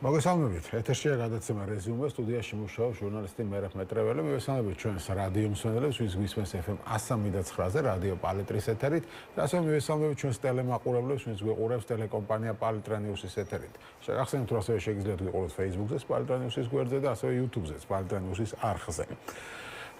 მოგესალმებით. ეთერშია გადაცემა რეზიუმე, სტუდიაში მუშაობს ჟურნალისტი მერაბ მეტრეველი. მივესალმებით ჩვენს რადიო მსმენელებს, ვინც გვისმენს FM 103.9-ზე რადიო პალიტრის ეთერით. და ასევე მივესალმებით ჩვენს ტელემაყურებლებს, ვინც გვიყურებს ტელეკომპანია პალიტრა ნიუსის ეთერით. შეგახსენებთ, რომ ასევე შეგიძლიათ ვიყუროთ Facebook-ზე, პალიტრა ნიუსის გვერდზე და ასევე YouTube-ზე, პალიტრა ნიუსის არხზე.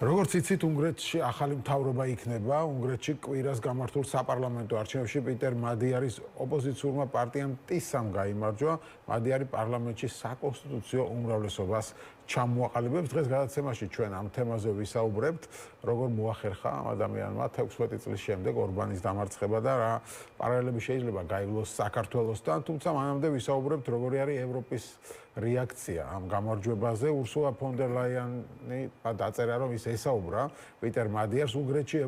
როგორც იცით, უნგრეთში ახალი მთავრობა იქნება. უნგრეთში კვირას გამართულ საპარლამენტო არჩევნებში პიტერ მადიარის ოპოზიციურმა პარტიამ ტისამ გაიმარჯვა. მადიარი პარლამენტში საკონსტიტუციო უმრავლესობას ჩამოაყალიბებს. დღეს გადაცემაში ჩვენ ამ თემაზე ვისაუბრებთ, როგორ მოახერხა ამ ადამიანმა 16 წლის შემდეგ ორბანის დამარცხება და რა პარალელები შეიძლება გაივლოს საქართველოსთან, თუმცა მანამდე ვისაუბრებთ, როგორი არის ევროპის რეაქცია ამ გამარჯვებაზე. ურსულა ფონ დერ ლაიანი დაწერა, რომ ის ესაუბრა პიტერ მადიარს უნგრეთი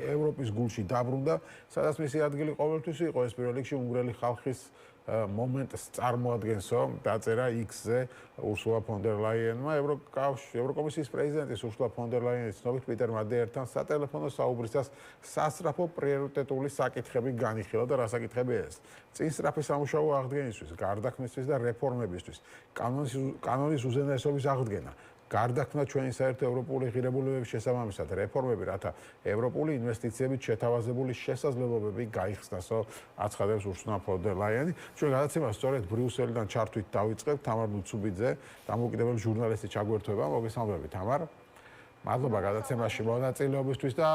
ევროპის გულში დაბრუნდა, სადაც მისი ადგილი ყოველთვის იყო. ეს პირველ რიგში უნგრელი ხალხის მომენტს წარმოადგენსო, დაწერა X-ზე ურსულა ფონ დერ ლაიანმა. ევროკომისიის პრეზიდენტის ურსულა ფონ დერ ლაიანის ცნობით პიტერ მადიართან სატელეფონო საუბრისას სასწრაფო პრიორიტეტული საკითხები განიხილა და რა საკითხები ეს? წინ სწრაფი სამუშაო აღდგენისთვის, გარდაქმნისთვის და რეფორმებისთვის, კანონის უზენაესობის აღდგენა. გარდაქმნა ჩვენი საერთო ევროპული ღირებულებების შესაბამისად რეფორმები, რათა ევროპული ინვესტიციებით შეთავაზებული შესაძლებლობები გაიხსნასო, აცხადებს ურსულა ფონ დერ ლაიანი. ჩვენ გადაცემას სწორედ ბრიუსელიდან ჩართვით დავიწყებთ. თამარ ნუცუბიძე, დამოუკიდებელი ჟურნალისტი ჩაგვერთვება. მოგესალმებით, თამარ. მადლობა გადაცემაში მონაწილეობისთვის და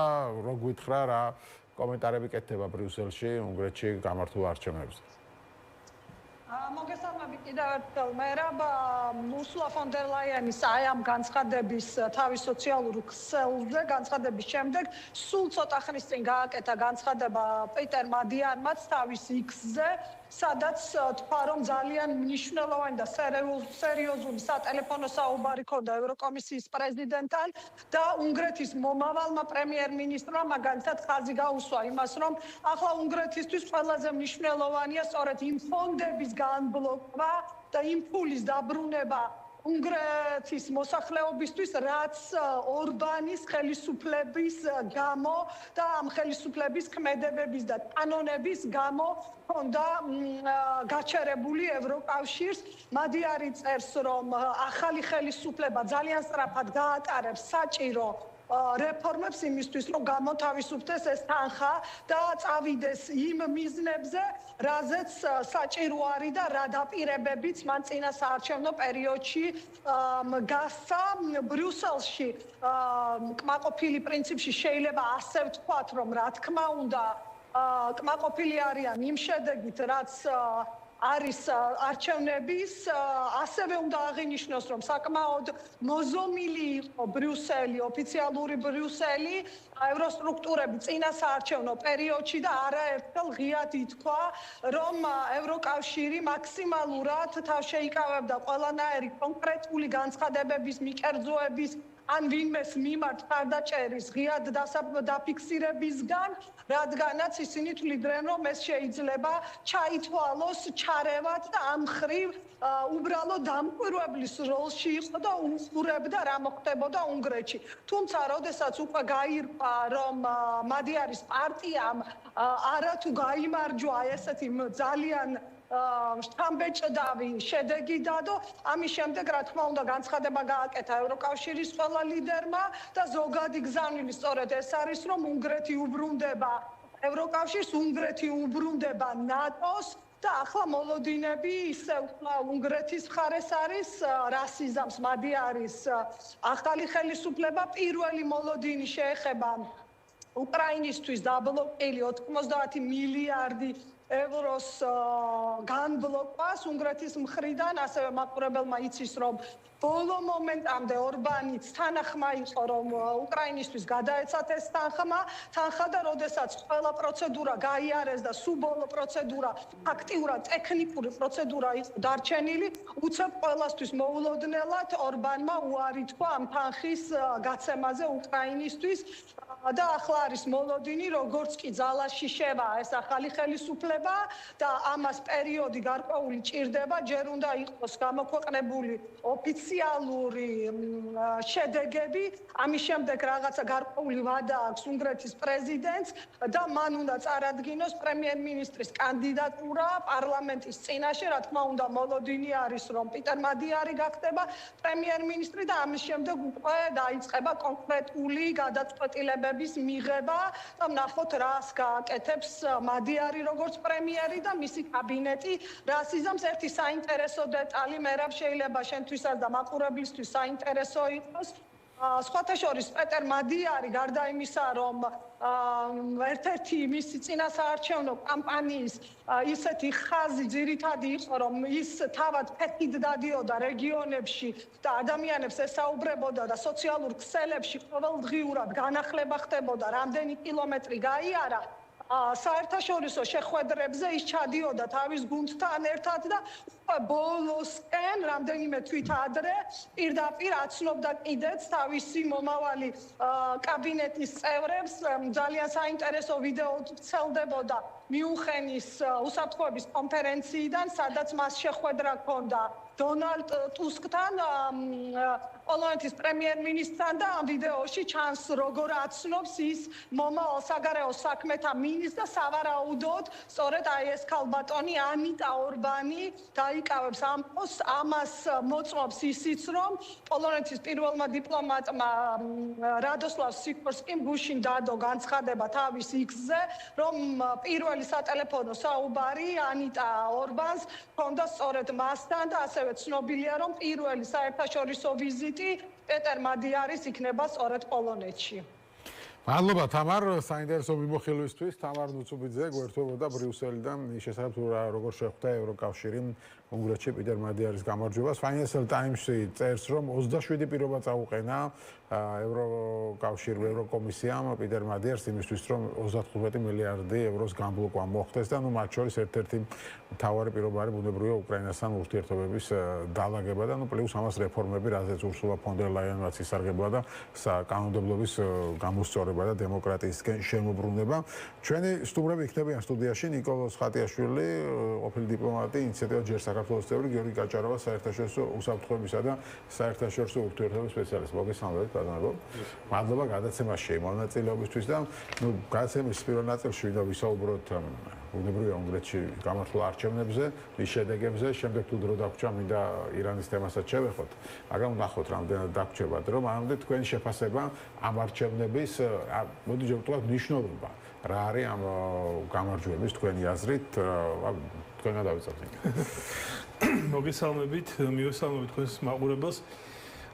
რო გითხრა რა კომენტარები კეთდება ბრიუსელში უნგრეთში გამართულ არჩევნებზე. მოგესალმებით კიდევ ერთხელ მერაბ ურსულა ფონ დერ ლაიანის აი ამ განცხადების თავის სოციალურ ქსელზე განცხადების შემდეგ სულ ცოტა ხნის წინ გააკეთა განცხადება პიტერ მადიარმაც თავის X-ზე, სადაც თქვა, რომ ძალიან მნიშვნელოვანი და სერიოზული სატელეფონო საუბარი ჰქონდა ევროკომისიის პრეზიდენტთან და უნგრეთის მომავალმა პრემიერ-მინისტრმა მაგალითად ხაზი გაუსვა იმას, რომ ახლა უნგრეთისთვის ყველაზე მნიშვნელოვანია სწორედ იმ ფონდების განბლოკვა და იმ ფულის დაბრუნება უნგრეთის მოსახლეობისთვის, რაც ორბანის ხელისუფლების გამო და ამ ხელისუფლების ქმედებების და კანონების გამო ჰქონდა გაჩერებული ევროკავშირს. მადიარი წერს, რომ ახალი ხელისუფლება ძალიან სწრაფად გაატარებს საჭირო რეფორმებს იმისთვის, რომ გამოთავისუფლდეს ეს თანხა და წავიდეს იმ მიზნებზე, რაზეც საჭირო არის და რა დაპირებებიც მან წინა საარჩევნო პერიოდში გასცა. ბრიუსელში კმაყოფილი პრინციპში შეიძლება ასე ვთქვათ, რომ რა თქმა უნდა კმაყოფილი არიან იმ შედეგით, რაც არის არჩევნების, ასევე უნდა აღინიშნოს, რომ საკმაოდ მოზომილი იყო ბრიუსელი, ოფიციალური ბრიუსელი ევროსტრუქტურები წინა საარჩევნო პერიოდში და არაერთხელ ღიად ითქვა, რომ ევროკავშირი მაქსიმალურად თავს შეიკავებდა ყველანაირი კონკრეტული განცხადებების მიკერძოების ან ვინმეს მიმართ ხარდაჭერის ღიად დაფიქსირებისგან, რადგანაც ისინი თვლიდნენ, რომ ეს შეიძლება ჩაითვალოს ჩარევად და ამ მხრივ უბრალოდ დამკვირვებლის როლში იყო და უყურებდა რა მოხდებოდა უნგრეთში. თუმცა, როდესაც უკვე გაირკვა, რომ მადიარის პარტიამ არათუ გაიმარჯვა ესეთი ძალიან შთამბეჭდავი შედეგი დადო, ამის შემდეგ რა თქმა უნდა განცხადება გააკეთა ევროკავშირის ყველა ლიდერმა და ზოგადი გზავნილი სწორედ ეს არის, რომ უნგრეთი უბრუნდება ევროკავშირს, უნგრეთი უბრუნდება ნატოს და ახლა მოლოდინები ისევ უნგრეთის მხარეს არის, რას იზამს მადიარის ახალი ხელისუფლება. პირველი მოლოდინი შეეხება უკრაინისთვის დაბლოკილი 90 მილიარდი ევროს განბლოკვას უნგრეთის მხრიდან, ასევე მაყურებელმა იცის, რომ ბოლო მომენტამდე ორბანიც თანახმა იყო, რომ უკრაინისთვის გადაეცათ ეს თანხა და როდესაც ყველა პროცედურა გაიარეს და სულ ბოლო პროცედურა, აქტიურად ტექნიკური პროცედურა იყო დარჩენილი, უცებ ყველასთვის მოულოდნელად ორბანმა უარი თქვა ამ თანხის გაცემაზე უკრაინისთვის. და ახლა არის მოლოდინი, როგორც კი ძალაში შევა ეს ახალი ხელისუფლება და ამას პერიოდი გარკვეული ჭირდება, ჯერ უნდა იყოს გამოქვეყნებული ოფიციალური შედეგები, ამის შემდეგ რაღაცა გარკვეული ვადა აქვს უნგრეთის პრეზიდენტს და მან უნდა წარადგინოს პრემიერ-მინისტრის კანდიდატურა პარლამენტის წინაშე, რა თქმა უნდა, მოლოდინი არის, რომ პიტერ მადიარი გახდება პრემიერ-მინისტრი და ამის შემდეგ უკვე დაიწყება კონკრეტული გადაწყვეტილებების მიღება და ვნახოთ რას გააკეთებს მადიარი როგორც პრემიერი და მისი კაბინეტი რას იზამს. ერთი საინტერესო დეტალი, მერაბ, შეიძლება შენთვისაც და მაყურებლისთვის საინტერესო იყოს. სხვათა შორის პეტერ მადიარი გარდა იმისა, რომ ერთ-ერთი მისი წინასაარჩევნო კამპანიის ისეთი ხაზი ძირითადი იყო, რომ ის თავად ფეხით დადიოდა რეგიონებში და ადამიანებს ესაუბრებოდა და სოციალურ ქსელებში ყოველდღიურად განახლება ხდებოდა, რამდენი კილომეტრი გაიარა. საერთაშორისო შეხვედრებზე ის ჩადიოდა თავის გუნდთან ერთად და ბოლოსკენ რამდენიმე თვით ადრე პირდაპირ აცნობდა კიდეც თავისი მომავალი კაბინეტის წევრებს. ძალიან საინტერესო ვიდეო ვრცელდებოდა მიუნხენის უსაფრთხოების კონფერენციიდან, სადაც მას შეხვედრა ჰქონდა დონალდ ტუსკთან, პოლონეთის პრემიერ-მინისტრთან და ამ ვიდეოში ჩანს როგორ აცნობს ის მომავალ საგარეო საქმეთა მინისტრს და სავარაუდოდ სწორედ აი ეს ქალბატონი ანიტა ორბანი დაიკავებს ამ პოსტს. ამას მოწმობს ისიც, რომ პოლონეთის პირველმა დიპლომატმა რადოსლავ სიკორსკიმ გუშინ დადო განცხადება თავის X-ზე, რომ პირველი სატელეფონო საუბარი ანიტა ორბანს ჰქონდა სწორედ მასთან და ასევე ცნობილია, რომ პირველი საერთაშორისო ვიზიტი პეტერ მადიარის იქნება სწორედ პოლონეთში. მადლობა თამარ, საინტერესო მიმოხილვისთვის. თამარ ნუცუბიძე გვერდთვებოდა ბრიუსელიდან ის შესაძლოა თუ როგორ შეხვდა ევროკავშირი უნგრეთში პიტერ მადიარის გამარჯვებას. Financial Times-ი წერს, რომ 27 პირობა წაუყენა ევროკავშირ ევროკომისიამ პიტერ მადიარს იმისთვის, რომ 35 მილიარდი ევროს გამბლოკვა მოხდეს და მათ შორის ერთ-ერთი მთავარი პირობა არის ბუნებრივია უკრაინასთან ურთიერთობების დალაგება და პლუს ამას რეფორმები, რაზეც ურსულა ფონ დერ ლაიენმაც ისარგებლა და კანონმდებლობის გამოსწორება და დემოკრატიისკენ შემოbrunება. ჩვენი სტუმრები იქნებიან სტუდიაში ნიკოლოზ ხატიაშვილი, ყოფილი დიპლომატი, ინიციატივა ჯერ საქართველოს წევრი, გიორგი გაჭაროვა, საერთაშორისო უსაფრთხოებისა და საერთაშორისო ურთიერთობების სპეციალისტი. მოგესალმებით, ბატონო. მადლობა გადაცემაში მონაწილეობისთვის და გადაცემის პირველ ნაწილში ვიდა ვისაუბროთ ბუნებრივია უნგრეთში გამართულ არჩევნებზე, ის შედეგებზე, შემდეგ თუ დრო დაგვრჩა, მინდა ირანის თემასაც შევეხოთ. მაგრამ ვნახოთ რამდენად დაგვრჩებათ, რომ ამამდე თქვენი შეფასება ამ არჩევნების, მოდი ვთქვათ, მნიშვნელობა რა არის ამ გამარჯვების თქვენი აზრით, თქვენგან დავიწყებთ. მოგესალმებით, მივესალმებით თქვენს მაყურებელს.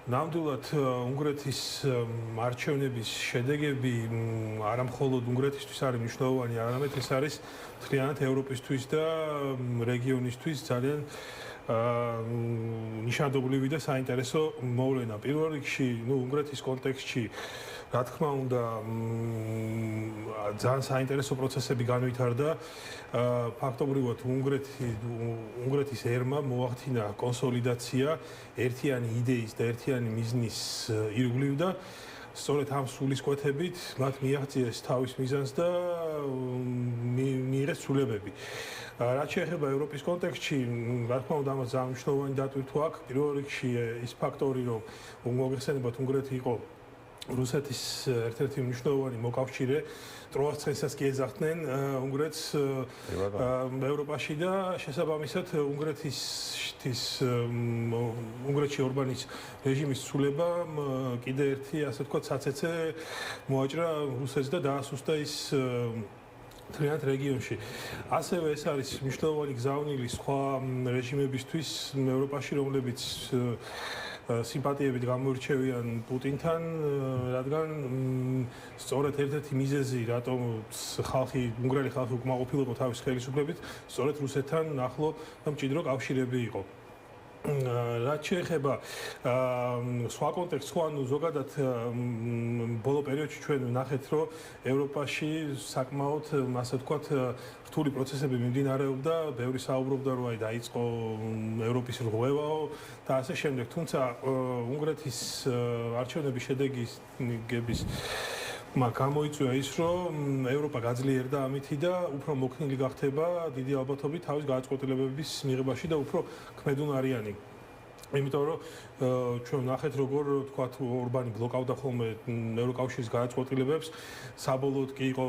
ნამდვილად უნგრეთის არჩევნების შედეგები არა მხოლოდ უნგრეთისთვის არის მნიშვნელოვანი, არამედ ეს არის მთლიანად ევროპისთვის და რეგიონისთვის ძალიან ნიშანდობლივი და საინტერესო მოვლენა. პირველ რიგში, უნგრეთის კონტექსტში რა თქმა უნდა ძალიან საინტერესო პროცესები განვითარდა. ფაქტობრივად უნგრეთის ერმა მოახდინა კონსოლიდაცია ერთიანი იდეის და ერთიანი მიზნის ირგვლივ და სწორედ ამ სულისკვეთებით მათ მიაღწიეს თავის მიზანს და მიიღეს ცვლილებები. რაც შეეხება ევროპის კონტექსტში, რა თქმა უნდა ამას ძალიან მნიშვნელოვანი დატვირთვა აქვს. პირველ რიგში ის ფაქტორი, რომ მოგეხსენებათ უნგრეთი იყო რუსეთის ერთ-ერთი მნიშვნელოვანი მოკავშირე, ტროას ცხენსაც კი ეძახდნენ უნგრეთს ევროპაში და შესაბამისად უნგრეთში ორბანის რეჟიმის ცვლილება კიდე ერთი, ასე ვთქვათ, საცეცე მოაჭრა რუსეთს და დაასუსტა ის მთლიანად რეგიონში. ასევე ეს არის მნიშვნელოვანი გზავნილი სხვა რეჟიმებისთვის ევროპაში, რომლებიც სიმპათიებით გამოირჩევიან პუტინთან, რადგან სწორედ ერთ-ერთი მიზეზი, რატომაც უნგრელი ხალხი უკმაყოფილება თავის ხელისუფლებით, სწორედ რუსეთთან ახლო და მჭიდრო კავშირები იყო. რაც შეეხება სხვა კონტექსტს, ზოგადად ბოლო პერიოდში ჩვენ ვნახეთ, რომ ევროპაში საკმაოდ, ასე ვთქვათ, რთული პროცესები მიმდინარეობდა, ბევრი საუბრობდა, რომ აი დაიწყო ევროპის რღვევაო და ასე შემდეგ. თუმცა უნგრეთის არჩევნების შედეგების გამოიწვია ის, რომ ევროპა გაძლიერდა ამითი და უფრო მოქნილი გახდება დიდი ალბათობით თავის გადაწყვეტილებების მიღებაში და უფრო ქმედუნარიანი. იმიტომ რომ ჩვენ ნახეთ როგორ თქვათ ორბანი ბლოკავდა ხოლმე ევროკავშირის გადაწყვეტილებებს საბოლოოდ კი იყო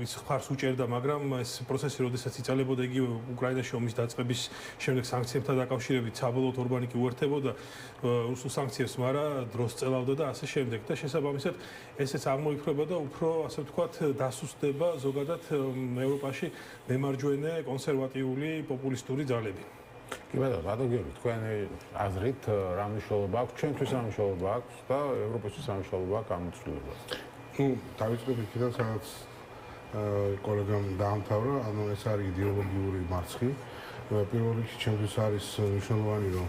ის ხარს უჭერდა მაგრამ ეს პროცესი როდესაც იწალებოდა იგივე უკრაინაში ომის დაწყების შემდეგ სანქციებთან დაკავშირებით საბოლოოდ ორბანი კი უერთებოდა რუსულ სანქციებს მაგრამ დროს წელავდა და ასე შემდეგ და შესაბამისად ესეც აღმოიფრება და უფრო ასე ვთქვათ დასუსტდება ზოგადად ევროპაში მემარჯვენე კონსერვატიული პოპულისტური ძალები. კი ბატონო, რადგან თქვენი აზრით რა მნიშვნელობა აქვს, ჩვენთვის რა მნიშვნელობა აქვს და ევროპისთვის რა მნიშვნელობა აქვს ამ ცვლილებაზე? დავიწყებ იქიდან, სადაც კოლეგამ დაამთავრა, ანუ ეს არის იდეოლოგიური მარცხი. პირველ რიგში ჩემთვის არის მნიშვნელოვანი, რომ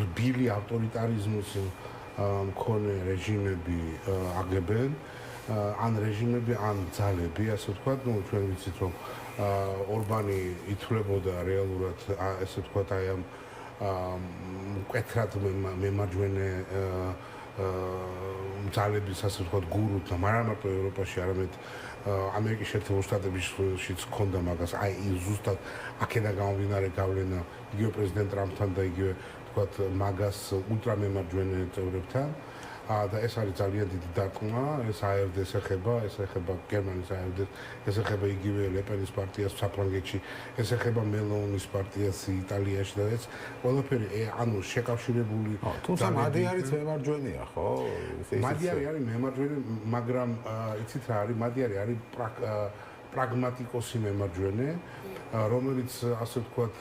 რბილი ავტორიტარიზმის მქონე რეჟიმები აგებენ, ან რეჟიმები, ან ძალები, ასე ვთქვათ, ჩვენ ვიცით, რომ ორბანი ითვლებოდა რეალურად ესე ვთქვათ აი ამ მკვეთრად მემარჯვენე ძალების ასე ვთქვათ გურუთ და არა მარტო ევროპაში, არამედ ამერიკის შეერთებულ შტატებშიც ჰქონდა მაგას აი ზუსტად აქედან გამომდინარე გავლენა იგივე პრეზიდენტ ტრამპთან და იგივე ვთქვათ მაგას ულტრამემარჯვენე წევრებთან. და ეს არის ძალიან დიდი დარტყმა, ეს AfD-ს ეხება, ეს ეხება გერმანიის AfD-ს, ეს ეხება იგივე ლეპენის პარტიას საფრანგეთში, ეს ეხება მელონის პარტიას იტალიაში და ეს ყველაფერი ანუ შეკავშირებული. თუმცა მადიარიც მემარჯვენეა, ხო? მადიარი არის მემარჯვენე, მაგრამ იცით რა არის, მადიარი არის პრაგმატიკოსი მემარჯვენე, რომელიც ასე ვთქვათ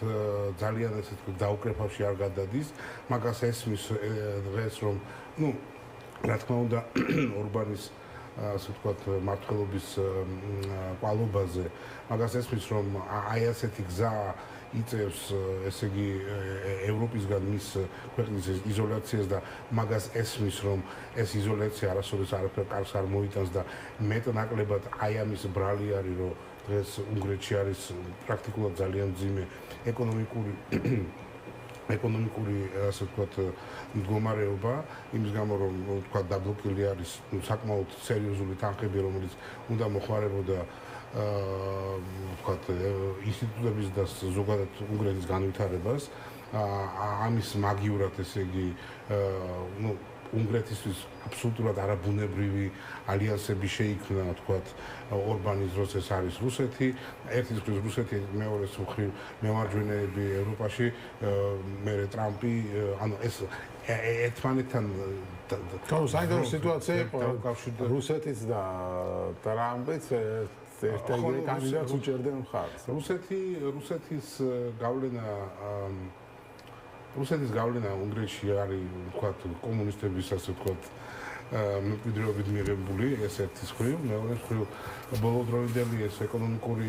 ძალიან ესე ვთქვათ დაუკრეფავში არ გადადის, მაგას ესმის დღეს რომ რა თქმა უნდა ორბანის ასე ვთქვათ მართლობის კვალობაზე მაგას ესმის რომ აი ასეთი გზა იწევს ესე იგი ევროპისგან მის ქვეყნის იზოლაციას და მაგას ესმის რომ ეს იზოლაცია არასოდეს არაფერ კარგს არ მოიტანს და მეტნაკლებად აი ამის ბრალი არის რომ დღეს უნგრეთში არის პრაქტიკულად ძალიან მძიმე ეკონომიკური ასე ვთქვათ მდგომარეობა იმის გამო რომ ვთქვათ დაბლოკილი არის საკმაოდ სერიოზული თანხები რომელიც უნდა მოხმარებოდა ვთქვათ ინსტიტუტების და ზოგადად უნგრეთის განვითარებას ამის მაგივრად ესე იგი უნგრეთისთვის აბსოლუტურად არაბუნებრივი ალიანსები შეიქმნა ვთქვათ ორბანის დროს ეს არის რუსეთი ერთის მხრივ რუსეთი მეორეს მხრივ მემარჯვენეები ევროპაში მერე ტრამპი ანუ ეს ერთმანეთთან საინტერესო სიტუაცია იყო რუსეთიც და ტრამპიც ერთ-ერთი კანდიდატს უჭერდნენ მხარს რუსეთის გავლენა უნგრეთში არის ვთქვათ კომუნისტების ასე ვთქვათ მემკვიდრეობით მიღებული ეს ერთის მხრივ მეორე მხრივ ბოლოდროინდელი ეს ეკონომიკური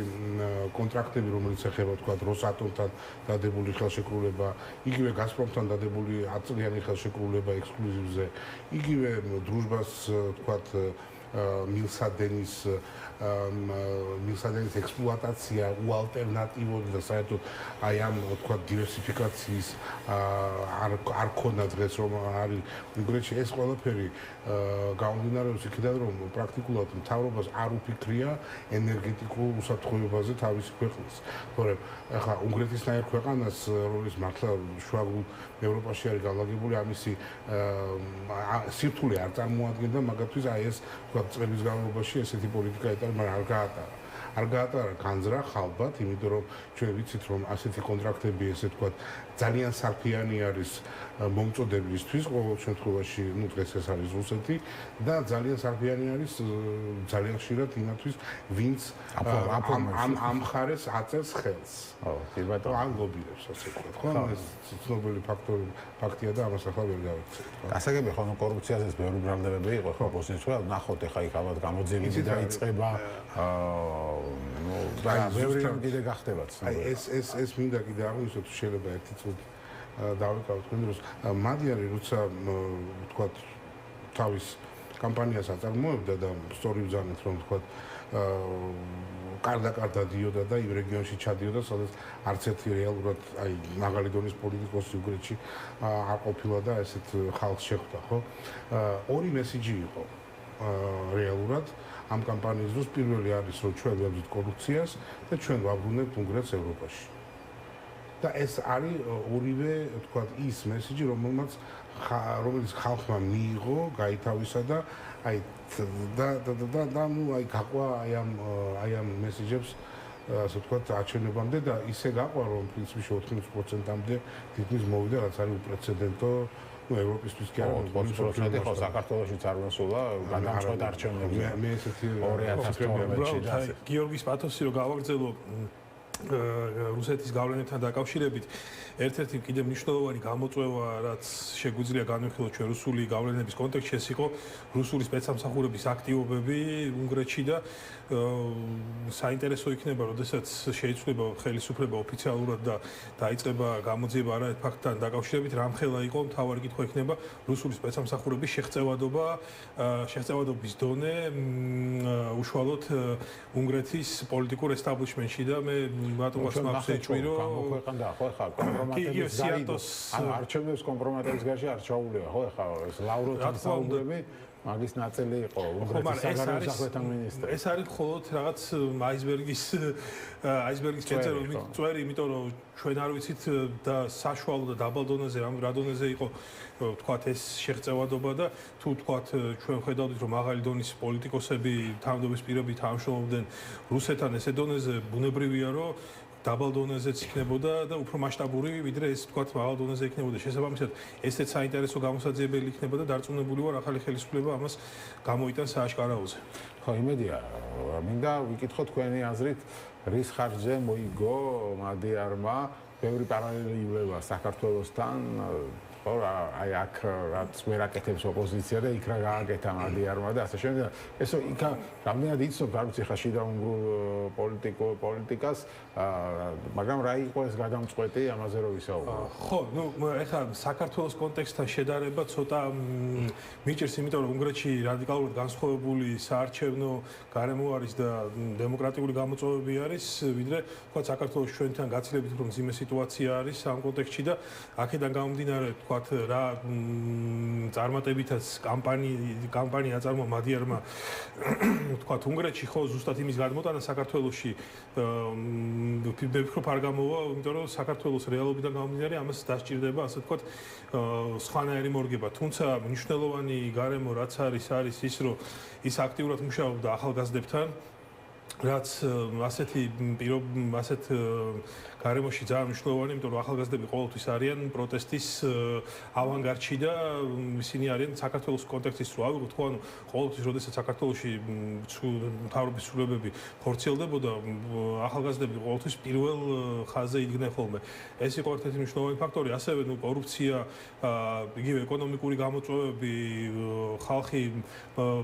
კონტრაქტები რომელიც ეხება ვთქვათ როსატომთან დადებული ხელშეკრულება იგივე გაზპრომთან დადებული 10 წლიანი ხელშეკრულება ექსკლუზივზე იგივე დრუჟბას ვთქვათ მილსადენის ექსპლუატაცია უალტერნატივოდ და საერთოდ აი ამ ვთქვათ დივერსიფიკაციის არ ქონდა დღეს რომ არის უნგრეთში ეს ყველაფერი გამომდინარეობს იქიდან რომ პრაქტიკულად მთავრობას არ უფიქრია ენერგეტიკულ უსაფრთხოებაზე თავისი ქვეყნის თორემ ახლა უნგრეთისნაირ ქვეყანას რომელიც მართლა შუაგულ ევროპაში არის განლაგებული ამისი სირთულე არ წარმოადგენდა მაგათთვის აი ეს ვთქვათ წლების განმავლობაში ესეთი პოლიტიკა ეტარო მაგრამ არ გაატარა განზრახ ალბათ იმიტომ რომ ჩვენ ვიცით რომ ასეთი კონტრაქტები ესე ვთქვათ ძალიან სარფიანი არის მომწოდებისთვის ყოველ შემთხვევაში დღეს ეს არის რუსეთი და ძალიან სარფიანი არის ძალიან ხშირად იმათვის ვინც ამ მხარეს აწევს ხელს კი ბატონო ან ლობირებს ასე ვთქვათ ხო ეს ცნობილი ფაქტია და ამას ახლა ვერ გავიქცევთ გასაგები ხო კორუფციაზეც ბევრი ბრალდებები იყო ხო ბოსნიის ხო ნახოთ ეხა იქ ალბათ გამოძიებები დაიწყება და ბევრი რამ კიდე გახდებათ ეს მინდა კიდე აღვნიშნოთ შეიძლება ერთი წუთი დავიკავოთ თქვენ დროს მადიარი როცა ვთქვათ თავის კამპანიას აწარმოებდა და სწორი ბრძანეთ რომ ვთქვათ კარდა დიოდა და იმ რეგიონში ჩადიოდა, სადაც არც ერთი რეალურად აი მაღალი დონის პოლიტიკოსი უგრეთში არ ყოფილა და ესეთ ხალხს შეხვდა, ხო? ორი მესიჯი იყო რეალურად ამ კამპანიის დროს. პირველი არის, რომ ჩვენ ვებრძვით კორუფციას და ჩვენ ვაბრუნებთ უნგრეთს ევროპაში. და ეს არის ორივე, თქვათ, ის მესიჯი, რომელიც ხალხმა მიიღო, გაითავისა და აი და ნუ აი გაყვა აი ამ მესიჯებს ასე ვთქვათ არჩევნებამდე და ისე გაყვა რომ პრინციპში 80%-მდე თითქმის მოვიდა, რაც არის უპრეცედენტო ევროპისთვის კი არა 80% ხო საქართველოშიც არ მოსულა გადამწყვეტ არჩევნებზე. მე ესეთი 2012-ში და გიორგის პათოსი რომ გავაგრძელო რუსეთის გავლენებთან დაკავშირებით ერთ-ერთი კიდევ მნიშვნელოვანი გამოწვევა, რაც შეგვიძლია განვიხილოთ ჩვენ რუსული გავლენების კონტექსტში, ეს იყო რუსული სპეცსამსახურების აქტივობები უნგრეთში და საინტერესო იქნება, როდესაც შეიცვლება ხელისუფლება ოფიციალურად და დაიწყება გამოძიება არაერთ ფაქტთან დაკავშირებით, რამხელა იყო მთავარი კითხვა იქნება რუსული სპეცსამსახურების შეღწევადობის დონე უშუალოდ უნგრეთის პოლიტიკურ ესტაბლიშმენტში და მე ბატონს მაქვს ეჭვი რომ გამოქვეყნდა ხო ხა კომპრომატების გაიდოს ან არჩევნების კომპრომატების გარშე არ ჩაულია ხო ხა ეს ლავროთან საუბრები მაგის ნაწილი იყო უნგრეთის საგარეო საქმეთა მინისტრი. ეს არის მხოლოდ რაღაც აისბერგის კენწერი, წვერი, იმიტომ რომ ჩვენ არ ვიცით და საშუალო და დაბალ დონეზე რა დონეზე იყო ვთქვათ ეს შეღწევადობა და თუ ვთქვათ ჩვენ ხედავთ რომ მაღალი დონის პოლიტიკოსები თანამდებობის პირები თანამშრომლობდნენ რუსეთთან ესე დონეზე ბუნებრივია რომ დაბალ დონეზეც იქნებოდა და უფრო მასშტაბური ვიდრე ეს ვთქვათ მაღალ დონეზე იქნებოდა. შესაბამისად ესეც საინტერესო გამოსაძიებელი იქნება და დარწმუნებული ვარ ახალი ხელისუფლება ამას გამოიტანს სააშკარაოზე. ხო, იმედია. მინდა ვიკითხო თქვენი აზრით, რის ხარჯზე მოიგო მადიარმა ბევრი პარალელიულობა საქართველოსთან, ხო, აი აქ რაც ვერ აკეთებს ოპოზიცია და იქ რა გააკეთა მადიარმა და ასე შემდეგ. ესო იქა რამდენად იცნობ არ ვიცი ხა შიდა უნგრულ პოლიტიკას, მაგრამ რა იყო ეს გადამწყვეტი ამაზე რო ვისაუბრო. ხო, ნუ ეხლა საქართველოს კონტექსტთან შედარება ცოტა მიჭირს, იმიტომ რომ უნგრეთში რადიკალურად განსხვავებული საარჩევნო გარემო არის და დემოკრატიული გამოწვევები არის, ვიდრე თქვა საქართველოს ჩვენთან გაცილებით უფრო მძიმე სიტუაცია არის ამ კონტექსტში და აქედან გამომდინარე თქვათ რა წარმატებითაც კამპანია აწარმოა მადიარმა თქვათ უნგრეთში ხო ზუსტად იმის გადმოტანა საქართველოში მე ვფიქრობ არ გამოვა, იმიტომ რომ საქართველოს რეალობიდან გამომდინარე ამას დასჭირდება ასე თქვათ სხვანაირი მორგება. თუმცა მნიშვნელოვანი გარემო რაც არის ის რომ ის აქტიურად მუშაობდა ახალგაზრდებთან რაც ასეთი ასეთ გარემოში ძალიან მნიშვნელოვანი, იმიტომ რომ ახალგაზრდები ყოველთვის არიან პროტესტის ავანგარდში და ისინი არიან საქართველოს კონტექსტის რო ავიღოთ, ხო, ანუ ყოველთვის როდესაც საქართველოში მთავრობის ცვლილებები ხორციელდებოდა, ახალგაზრდები ყოველთვის პირველ ხაზზე იდგნენ ხოლმე. ეს იყო ერთ-ერთი მნიშვნელოვანი ფაქტორი, ასევე ნუ კორუფცია, იგივე ეკონომიკური გამოწვევები, ხალხი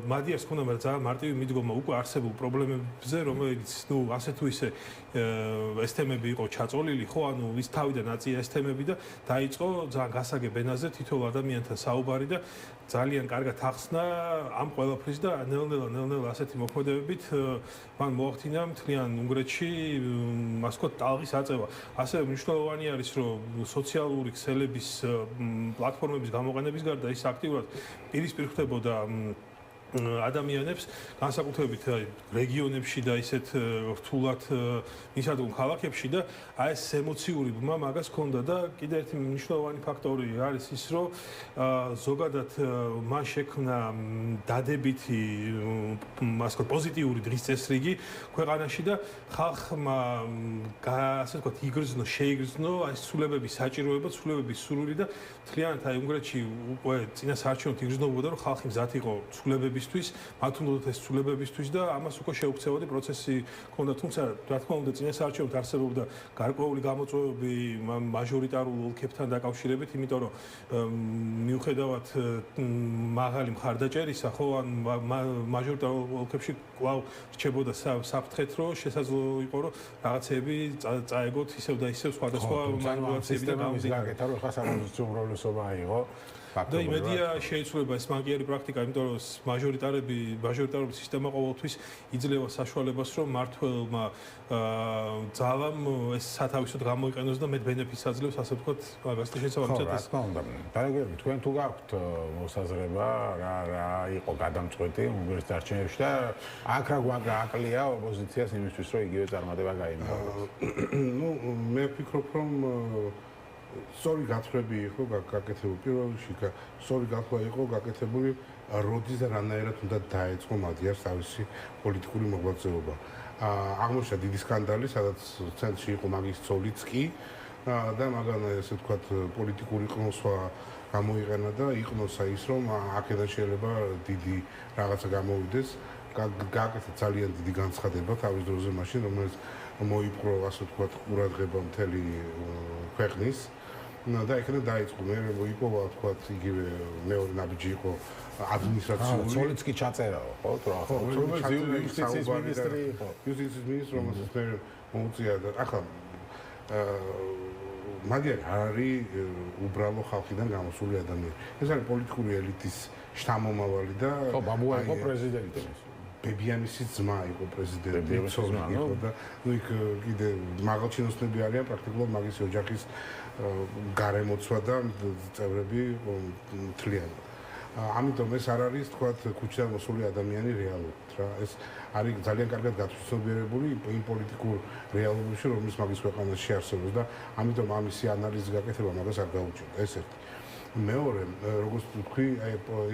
მადიარს ქონდა ძალიან მარტივი მიდგომა უკვე არსებულ პრობლემებზე, რომელიც ნუ ასე თუ ისე ეს თემები იყო წოლილი ხო ანუ ის თავიდან აწია ეს თემები და დაიწყო ძალიან გასაგებ ენაზე თითოეულ ადამიანთან საუბარი და ძალიან კარგად ახსნა ამ ყველაფრის და ნელ-ნელა ასეთი მოქმედებებით მან მოახდინა მთლიან უნგრეთში ასე ვთქვათ ტალღის აწევა. ასევე მნიშვნელოვანი არის რომ სოციალური ქსელების პლატფორმების გამოყენების გარდა ის აქტიურად პირისპირ ხდებოდა ადამიანებს განსაკუთრებით რეგიონებში და ისეთ რთულად მისადგომ ქალაქებში და აი ეს ემოციური ბმა მაგას ჰქონდა და კიდევ ერთი მნიშვნელოვანი ფაქტორი არის ის რომ ზოგადად მან შექმნა დადებითი ასე პოზიტიური დღის წესრიგი ქვეყანაში და ხალხმა ასე ვთქვათ შეიგრძნო აი ცვლილებების საჭიროება, ცვლილებების სურვილი და მთლიანად აი უნგრეთში უკვე წინა საარჩევნოდ იგრძნობოდა რომ ხალხი მზად იყო ცვლილებებისთვის, მათ უნდათ ეს ცვლილებებისთვის და ამას უკვე შეუქცევადი პროცესი ჰქონდა, თუმცა რა თქმა უნდა წინა საარჩევნოდ არსებობდა გარკვეული გამოწვევები მაჟორიტარულ ოლქებთან დაკავშირებით, იმიტომ რომ მიუხედავად მაღალი მხარდაჭერისა, ხო, ან მაჟორიტარულ ოლქებში კვლავ რჩებოდა საფრთხეთ, რომ შესაძლოა იყო რომ რაღაცები წაეგოთ ისევ და ისევ სხვადასხვა მანიპულაციები და გამიზიდვა. გაკეთა რომ ხა სამოძრაო უმრავლესობა იყო და იმედია შეიცვლება ეს მანკიერი პრაქტიკა, იმიტომ რომ მაჟორიტარული სისტემა ყოველთვის იძლევა საშუალებას, რომ მართველმა ძალამ ეს სათავისოდ გამოიყენოს და მეტ ბენეფიტს აძლევს, ასე ვთქვათ, მაგას და შესაბამისად ეს დაიგები თქვენ თუ გაქვთ მოსაზრება რა იყო გადამწყვეტი უნგრეთის დარჩენებში და აქ რა აკლია ოპოზიციას იმისთვის რომ იგივე წარმატება გაიმარჯვოს. ნუ მე ვფიქრობ რომ სწორი გათხრები იყო გაკეთებული პირველ რიგში სწორი გათხრა იყო გაკეთებული როდის და რანაირად უნდა დაეწყო მადიარს თავისი პოლიტიკური მოღვაწეობა. აღმოჩნდა დიდი სკანდალი, სადაც ცენტრში იყო მაგის ცოლიც კი და მაგან ესე ვთქვათ პოლიტიკური ყნოსვა გამოიყენა და იყნოსა ის რომ აქედან შეიძლება დიდი რაღაცა გამოვიდეს. გააკეთა ძალიან დიდი განცხადება თავის დროზე მაშინ, რომელიც მოიპყრო ასე ვთქვათ ყურადღება მთელი ქვეყნის. და იქნებ დაიწყო მე მოიპოვა ვთქვათ იგივე მეორე ნაბიჯი იყო ადმინისტრაციული ცოლიც კი ჩაწერაო ხო თუ რა ხო იუსტიციის მინისტრი იყო იუსტიციის მინისტრი რომელსაც მე მოუწია და ახლა მაგერ არის უბრალო ხალხიდან გამოსული ადამიანი ეს არის პოლიტიკური ელიტის შთამომავალი და ხო ბაბუა იყო პრეზიდენტი ბებიამისის ძმა იყო პრეზიდენტი იყო და ნუ იქ კიდე მაღალჩინოსნები არიან პრაქტიკულად მაგის ოჯახის გარემოცვა და წევრები მთლიანად. ამიტომ ეს არ არის თქვათ ქუჩიდან მოსული ადამიანი რეალურად რა ეს არის ძალიან კარგად გათვისებიარებული იმ პოლიტიკურ რეალობაში რომელიც მაგის ქვეყანაში არსებობს და ამიტომ ამისი ანალიზის გაკეთება მაგას არ გაუჭირდა ეს ერთი. მეორე როგორც ვთქვი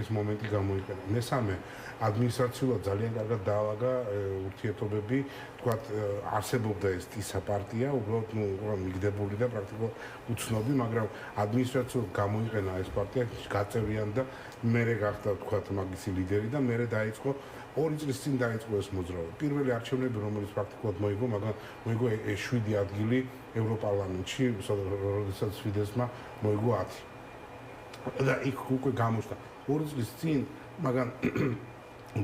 ეს მომენტი გამოიყენა. მესამე ადმინისტრაციულად ძალიან კარგად დაალაგა ურთიერთობები, თქვათ არსებობდა ეს ტისა პარტია, უბრალოდ ნუ მიგდებული და პრაქტიკულად უცნობი, მაგრამ ადმინისტრაციულად გამოიყენა ეს პარტია, გაწევრიანდა და მერე გახდა თქვათ მაგისი ლიდერი და მერე დაიწყო 2 წლის წინ დაიწყო ეს მოძრაობა. პირველი არჩევნები რომელიც პრაქტიკულად მოიგო, მაგრამ მოიგო 7 ადგილი ევროპარლამენტში, როდესაც ფიდესმა მოიგო 10. და იქ უკვე გამოჩნდა 2 წლის წინ, მაგრამ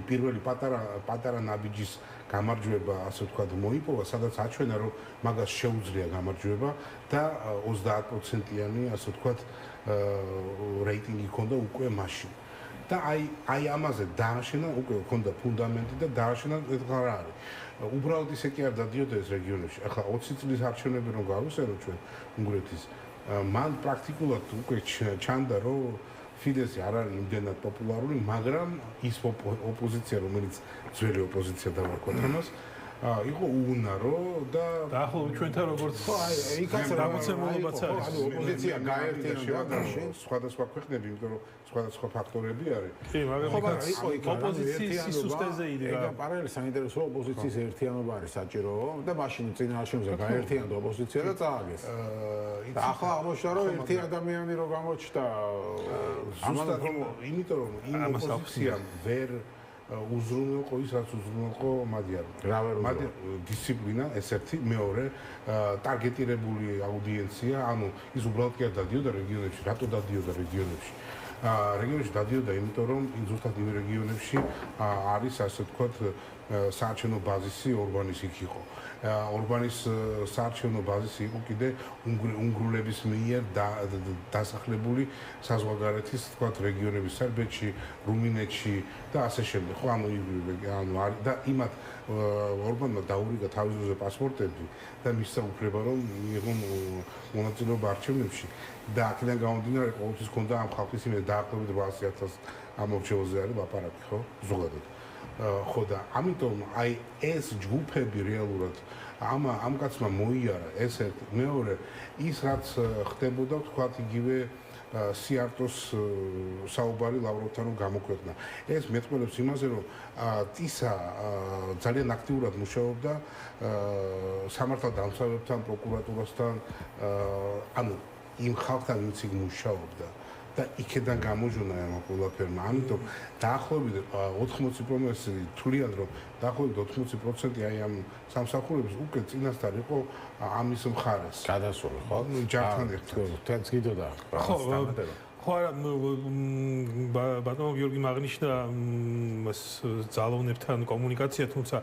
პირველი პატარა ნაბიჯის გამარჯვება, ასე ვთქვათ, მოიპოვა, სადაც აჩვენა, რომ მაგას შეუძლია გამარჯვება და 30%-იანი, ასე ვთქვათ, რეიტინგი ჰქონდა უკვე მაშინ. და აი ამაზე დააშენა, უკვე ჰქონდა ფუნდამენტი და დააშენა ეხლა რა არის. უბრალოდ ისე კი არ დადიოდა ეს რეგიონებში. ახლა 20 წლის არჩევნები რომ გავისეროთ ჩვენ უნგრეთის მან პრაქტიკულად უკვე ჩანდა რომ ფიდესი არ არის იმდენად პოპულარული, მაგრამ ის ოპოზიცია, რომელიც ძველი ოპოზიცია დავარქვათ ამას, იყო უუნარო და დაახლოებით ჩვენთან როგორც იქაც დამოცემულობაც არის. ანუ ოპოზიცია გაერთიანდა სხვადასხვა ქვეყნები, იმიტომ რომ სხვადასხვა ფაქტორები არის. კი, მაგრამ ოპოზიციის სისტემაზე იდება. ეგ პარალელს საინტერესო ოპოზიციის ერთიანობა არის საჭირო და მაშინ წინა არჩევნებზე გაერთიანდა ოპოზიცია და წააგეს. და ახლა აღმოჩნდა რომ ერთი ადამიანი რო გამოჩნდა ზუსტად იმიტომ რომ იმ ოპოზიციამ ვერ უზრუნველყო ის რაც უზრუნველყო მადიარმა დისციპლინა ეს ერთი მეორე ტარგეტირებული აუდიენცია ანუ ის უბრალოდ კი არ დადიოდა რეგიონებში რატო დადიოდა რეგიონებში რეგიონებში დადიოდა იმიტომ რომ ზუსტად იმ რეგიონებში არის ასე ვთქვათ საარჩევნო ბაზისი ორბანის იქ იყო ორბანის საარჩევნო ბაზისი იყო კიდე უნგრულების მიერ დასახლებული საზღვარგარეთის თქვათ რეგიონების სერბეთში, რუმინეთში და ასე შემდეგ. ხო, ანუ და იმათ ორბანმა დაურიგა თავის დროზე პასპორტები და მისცა უფლება რომ მიიღონ მონაწილეობა არჩევნებში და აქედან გამომდინარე ყოველთვის ჰქონდა ამ ხალხის იმედ დაახლოებით 800,000 ამორჩეულზე არის ლაპარაკი, ხო? ზოგადად. ხო და ამიტომ აი ეს ჯგუფები რეალურად ამ კაცმა მოიარა ეს ერთი მეორე ის რაც ხდებოდა თქვათ იგივე სიარტოს საუბარი ლავროვთან რომ გამოქვეყნა ეს მეტყველებს იმაზე რომ ტისა ძალიან აქტიურად მუშაობდა სამართალდამცავებთან პროკურატურასთან ანუ იმ ხალხთან ვინც იქ მუშაობდა და იქედან გამოჟონა ამ ყველაფერმა. ამიტომ დაახლოებით 80% თვლიან რომ დაახლოებით 80% აი ამ სამსახურების უკვე წინასწარ იყო ამის მხარეს. გადასული ხო? ჯართან ერთად. თქვენც გიდოდა. ხო არა ბატონო გიორგი მაგნიშნა ძალოვნებთან კომუნიკაცია თუმცა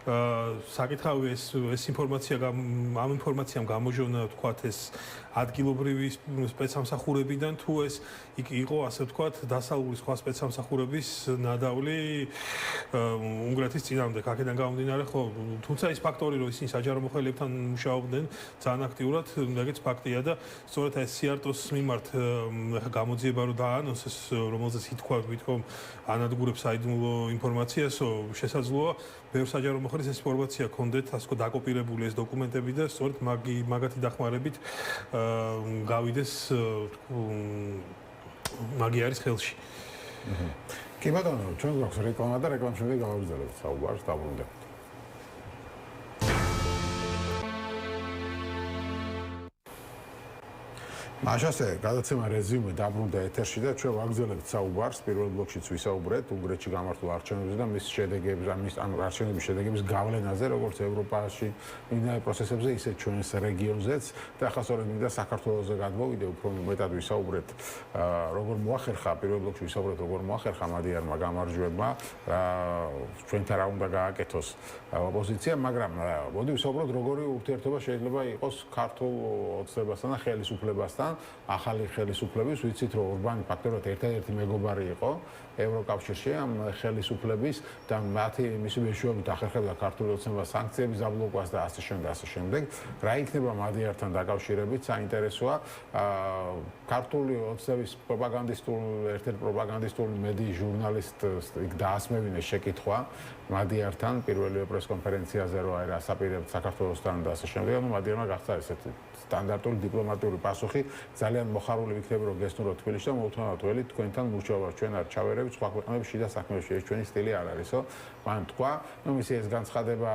საკითხავი ეს ინფორმაცია ამ ინფორმაციამ გამოჟონა ვთქვათ ეს ადგილობრივი სპეცსამსახურებიდან თუ ეს იყო ასე ვთქვათ დასავლური სხვა სპეცსამსახურების ნადავლი უნგრეთის წინააღმდეგ აქედან გამომდინარე ხო თუმცა ის ფაქტორი რომ ისინი საჯარო მოხელებთან მუშაობდნენ ძალიან აქტიურად ეგეც ფაქტია და სწორედ ეს სიარტოს მიმართ გამოძიება რომ დაანონსეს რომელზეც ითქვა ვითომ ანადგურებს საიდუმლო ინფორმაციასო შესაძლოა ბევრ საჯარო მოხელის ეს ინფორმაცია ქონდეთ ასე ვთქვათ დაკოპირებული ეს დოკუმენტები და სწორედ მაგათი დახმარებით გავიდეს მაგი არის ხელში. კი ბატონო, ჩვენ გვაქვს რეკლამა და რეკლამის შემდეგ გავაგრძელებთ საუბარს დაბრუნდებთ. მაშასე გადაცემა რეზიუმე დაბრუნდა ეთერში და ჩვენ ვაგრძელებთ საუბარს პირველ ბლოკშიც ვისაუბრეთ უნგრეთში გამართულ არჩევნებზე და მის შედეგებზე ან არჩევნების შედეგების გავლენაზე როგორც ევროპაში მიმდინარე პროცესებზე ისე ჩვენს რეგიონზეც და ახლა სწორედ მინდა საქართველოზე გადმოვიდე უფრო მეტად ვისაუბრეთ როგორ მოახერხა პირველ ბლოკში ვისაუბრეთ როგორ მოახერხა მადიარმა გამარჯვება ჩვენთან რა უნდა გააკეთოს ოპოზიცია მაგრამ მოდი ვისაუბროთ როგორი ურთიერთობა შეიძლება იყოს ქართულ ოცნებასთან და ხელისუფლებასთან ახალი ხელისუფლების ვიცით რომ ორბანი ფაქტორად ერთადერთი მეგობარი იყო ევროკავშირში ამ ხელისუფლების და მისი მეშვეობით ახერხებდა ქართული ოცნებას სანქციების დაბლოკვას და ასე შემდეგ რა იქნება მადიართან დაკავშირებით საინტერესოა ქართული ოცნების ერთ-ერთი პროპაგანდისტული მედიის ჟურნალისტს იქ დაასმევინეს შეკითხვა მადიართან პირველივე პრესკონფერენციაზე რომ აი რას აპირებთ საქართველოსთან და ასე შემდეგ ანუ მადიარმა გახსნა ესეთი სტანდარტული დიპლომატიური პასუხი ძალიან მოხარული ვიქნები რომ გესტუმრო თბილისში და მოუთმენთ ველი თქვენთან მუშაობა ჩვენ არ ჩავერევით სხვა ქვეყნებში და საქმეებში ეს ჩვენი სტილი არ არისო მან თქვა ნუ მისი ეს განცხადება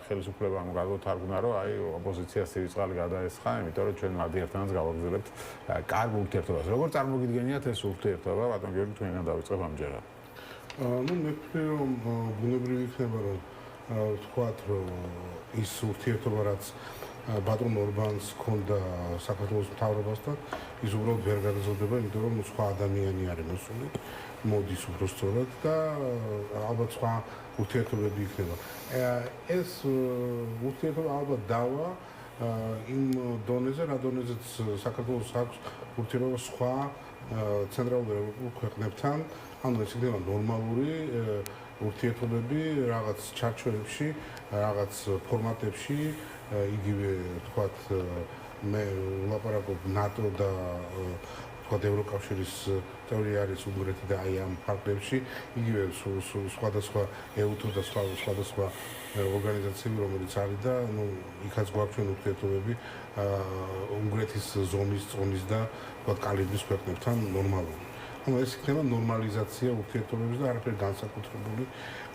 ხელისუფლებამ გადავთარგმნა რომ აი ოპოზიციას სიწყალი გადაესხა იმიტომ რომ ჩვენ მადიართანაც გავაგრძელებთ კარგ ურთიერთობას როგორ წარმოგიდგენიათ ეს ურთიერთობა ბატონ გიორგი თქვენგან დავიწყებ ამჯერად ну მე ვფიქრე რომ ბუნებრივი იქნება რომ ვთქვათ რომ ის ურთიერთობა რაც ბატონ ორბანს ჰქონდა საქართველოს მთავრობასთან ის უბრალოდ ვერ გაგრძელდება იმიტომ რომ სხვა ადამიანი არის მოსული მოდის უფრო სწორად და ალბათ სხვა ურთიერთობები იქნება ეს ურთიერთობა ალბათ დავა იმ დონეზე რა დონეზეც საქართველოს აქვს ურთიერთობა სხვა ცენტრალურ ევროპულ ქვეყნებთან ანუ ეს იქნება ნორმალური ურთიერთობები რაღაც ჩარჩოებში რაღაც ფორმატებში იგივე თქვათ მე ვლაპარაკობ ნატო და თქვათ ევროკავშირის წევრი არის უნგრეთი და აი ამ ფაქტებში იგივე სხვადასხვა ეუთო და სხვადასხვა ორგანიზაციები რომელიც არის და ნუ იქაც გვაქვს ჩვენ ურთიერთობები უნგრეთის ზონის წონის და თქვათ კალიბრის ქვეყნებთან ნორმალური ანუ ეს იქნება ნორმალიზაცია ურთიერთობების და არაფერი განსაკუთრებული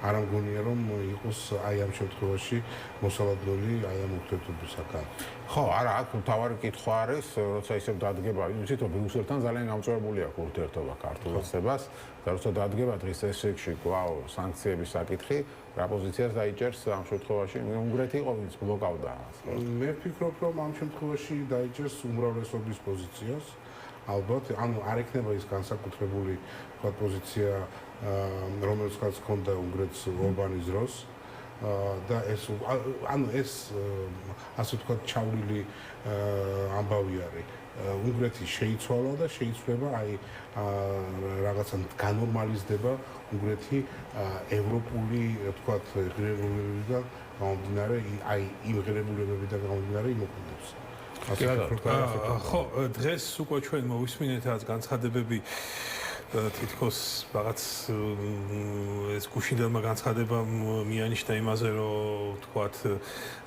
არ ამგონია რომ იყოს აი ამ შემთხვევაში მოსალოდნელი აი ამ ურთიერთობისაგან. ხო, არა, აქ თავარი კითხვა არის, როცა ისევ დადგება, იცით რომ ბრიუსელთან ძალიან გამწვავებული აქვს ურთიერთობა ქართულ ოცნებას და როცა დადგება დღის ესეში კვლავ სანქციების საკითხი, რა პოზიციას დაიჭერს ამ შემთხვევაში? უნგრეთი იყო ვინც ბლოკავდა. მე ვფიქრობ რომ ამ შემთხვევაში დაიჭერს უმრავლესობის პოზიციას. ალბათ, ანუ არ იქნება ის განსაკუთრებული პოზიცია რომელიც ხალხს ჰქონდა უნგრეთს ორბანის დროს და ეს ანუ ეს ასე ვთქვათ ჩავლილი ამბავი არის უნგრეთი შეიცვალა და შეიცვლება აი რაღაცა განორმალიზდება უნგრეთი ევროპული ვთქვათ ღირებულებებიდან გამომდინარე აი იმ ღირებულებებიდან გამომდინარე იმოქმედებს ხო დღეს უკვე ჩვენ მოვისმინეთ რაც განცხადებები თითქოს რაღაც ეს გუშინდელმა განცხადებამ მიანიშნა იმაზე რომ თქვათ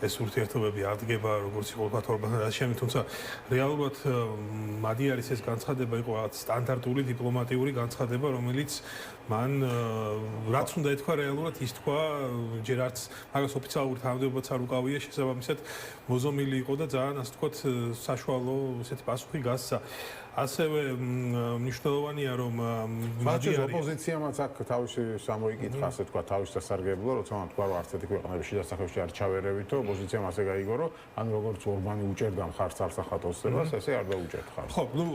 ეს ურთიერთობები არ დგება როგორც იყო თქვათ ორბანთან შემი თუმცა რეალურად მადიარის ეს განცხადება იყო რაღაც სტანდარტული დიპლომატიური განცხადება რომელიც მან რაც უნდა ეთქვა რეალურად ის თქვა ჯერ არც მაგას ოფიციალური თანამდებობაც არ უკავია შესაბამისად მოზომილი იყო და ძალიან ასე ვთქვათ საშუალო ესეთი პასუხი გასცა ასევე მნიშვნელოვანია რომ მადიარი ოპოზიციამაც აქ თავისი სამოიკითხა ასე თქვა თავის სასარგებლო როცა მან თქვა რომ არც ერთი ქვეყნებში დასახელში არ ჩავერევით რომ ოპოზიციამ ასე გაიგო რომ ანუ როგორც ორბანი უჭერდა მხარს არსახატოსებას ესე არ დაუჭერთ ხარს ხო ნუ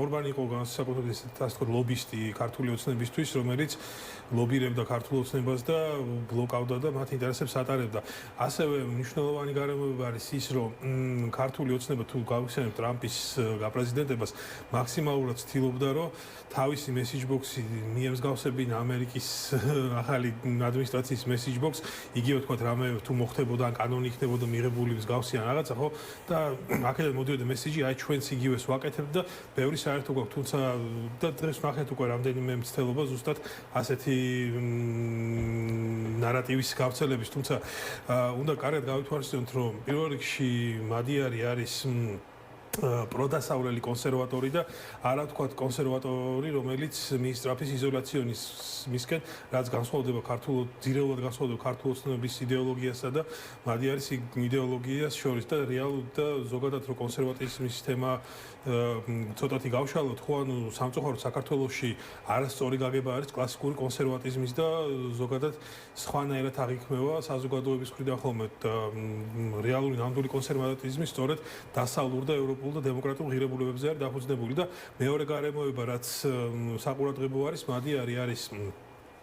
ორბანი იყო განსაკუთრებით ასე თქვა ლობისტი ქართული ოცნებისთვის რომელიც ლობირებდა ქართულ ოცნებას და ბლოკავდა და მათ ინტერესებს ატარებდა ასევე მნიშვნელოვანი გარემოება არის ის რომ ქართული ოცნება თუ გავიხსენებთ ტრამპის გაპრეზიდენტებას მაქსიმალურად ცდილობდა რომ თავისი message box-ი მიემსგავსებინა ამერიკის ახალი ადმინისტრაციის message box იგივე თქვა რამე თუ მოხდებოდა ან კანონი იქნებოდა მიღებული მსგავსი ან რაღაცა ხო და აქედან მოდიოდა message-ი აი ჩვენც იგივეს ვაკეთებთ და ბევრი საერთო გვაქვს თუმცა და დღეს ნახეთ უკვე რამდენიმე მცდელობა ზუსტად ასეთი ნარატივის გავრცელების თუმცა უნდა კარგად გავითვალისწინოთ რომ პირველ რიგში მადიარი არის პროდასავლელი კონსერვატორი და არა ვთქვათ კონსერვატორი, რომელიც მის სტრაფის იზოლაციონიზმისკენ, რაც განსხვავდება ძირეულად განსხვავდება ქართულ ოცნების იდეოლოგიასა და მადიარის იდეოლოგიას შორის და რეალურად და ზოგადად რო კონსერვატიზმის თემა ცოტათი გავშალოთ, ხო ანუ სამწუხაროდ საქართველოში არასწორი გაგება არის კლასიკური კონსერვატიზმის და ზოგადად სხვანაირად აღიქმება საზოგადოების მხრიდან ხოლმე რეალური ნამდვილი კონსერვატიზმი სწორედ დასავლურ და ევროპულ და დემოკრატიულ ღირებულებებზე არის დაფუძნებული და მეორე გარემოება რაც საყურადღებო არის მადიარი არის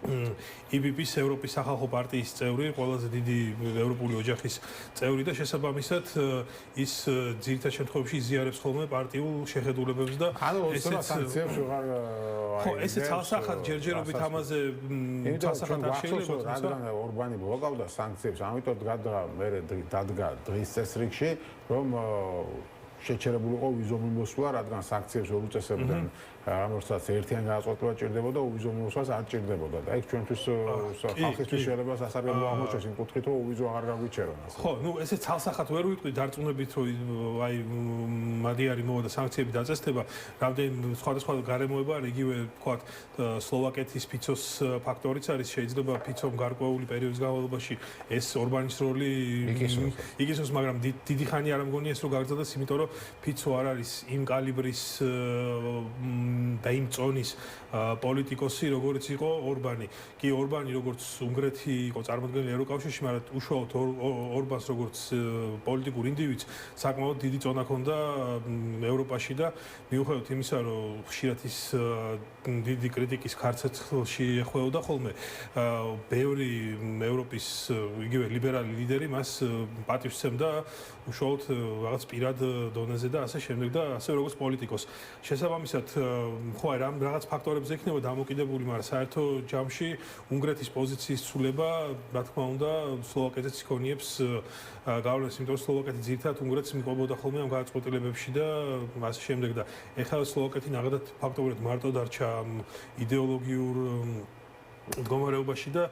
EPP-ის ევროპის სახალხო პარტიის წევრი, ყველაზე დიდი ევროპული ოჯახის წევრი და შესაბამისად ის ძირითად შემთხვევაში იზიარებს ხოლმე პარტიულ შეხედულებებს და ესეც სანქციებს ვეღარ ხო ესე ცალსახად ჯერჯერობით ამაზე ცალსახად არ შეიძლება რადგან ორბანი ბლოკავდა სანქციებს ამიტომ დადგა დღის წესრიგში რომ შეჩერებულიყო ვიზომიმოსვლა რადგან სანქციებს ვერ უწესებდნენ რომელსაც ერთიან გააწყობება ჭირდებოდა უვიზო მოსვლას არ ჭირდებოდა და ეგ ჩვენთვის ხალხისთვის შეიძლება სასარგებლო აღმოჩნდეს იმ კუთხით რომ უვიზო აღარ გაგვიჩერონ ასე ხო ნუ ესე ცალსახად ვერ ვიტყვი დარწმუნებით რომ აი მადიარი მოვა და სანქციები დაწესდება რამდენი სხვადასხვა გარემოება არის იგივე ვთქვათ სლოვაკეთის ფიცოს ფაქტორიც არის შეიძლება ფიცომ გარკვეული პერიოდის განმავლობაში ეს ორბანის როლი იგისოს მაგრამ დიდი ხანი არ მგონია ეს რომ გაგრძელდეს იმიტომ რომ ფიცო არ არის იმ კალიბრის და იმ წონის პოლიტიკოსი როგორც იყო ორბანი. კი ორბანი როგორც უნგრეთი იყო წარმოქმნილი ევროკავშირში, მაგრამ უშუალოდ ორბანს როგორც პოლიტიკურ ინდივიდს საკმაოდ დიდი წონა ჰქონდა ევროპაში და მიუხედავად იმისა, რომ ხშირად ის დიდი კრიტიკის ქარცეთში ეხვეოდა ხოლმე, ბევრი ევროპის იგივე ლიბერალი ლიდერი მას პატივს სცემდა უშუალოდ რაღაც პირად დონეზე და ასე შემდეგ და ასე როგორც პოლიტიკოს. შესაბამისად, ხო აი რაღაც ფაქტორებზე იქნება დამოკიდებული, მაგრამ საერთო ჯამში უნგრეთის პოზიციის ცვლილება, რა თქმა უნდა, სლოვაკეთს იქონიებს გავლენას, იმიტომ რომ სლოვაკეთი ძირითადად უნგრეთს მიყვებოდა ხოლმე ამ გადაწყვეტილებებში და ასე შემდეგ და ეხლა სლოვაკეთი ნახეთ ფაქტობრივად მარტო დარჩა იდეოლოგიურ მდგომარეობაში და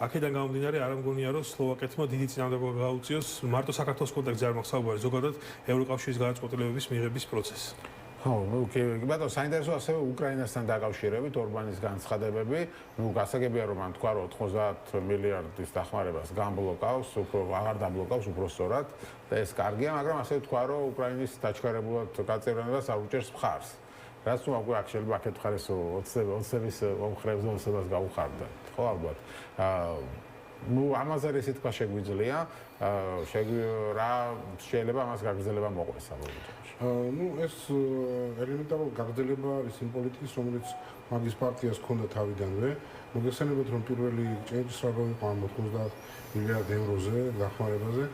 აქედან გამომდინარე არ მგონია რომ სლოვაკეთმა დიდი წინააღმდეგობა გაუწიოს მარტო საქართველოს კონტექსტზე არ მახსოვარი ზოგადად ევროკავშირის გადაწყვეტილებების მიღების პროცესს. ხო, ბატონო, საინტერესოა ასევე უკრაინასთან დაკავშირებით ორბანის განცხადებები. გასაგებია რომ მან თქვა რომ 90 მილიარდის დახმარებას გამბლოკავს, უფრო აღარ დაბლოკავს უბრალოდ და ეს კარგია, მაგრამ ასევე თქვა რომ უკრაინის დაჩქარებულად გაწევრიანებას არ უჭერს მხარს. რაც ნუ აქ შეიძლება აქეთ მხარეს 20-ების მომხრეებზე მოსებას გაუხარდა. ხო, ალბათ. ნუ ამაზე ისე თქვა შეგვიძლია, რა შეიძლება ამას გაგრძელება მოყვეს ალბათ. ну ეს ელემენტარული გაგრძელება არის იმ პოლიტიკის რომელიც მაგის პარტიას ჰქონდა თავიდანვე მოგესალმებით რომ პირველი ჭეჭსრაგო იყო ამ 90 მილიარდ ევროზე დახმარებაზე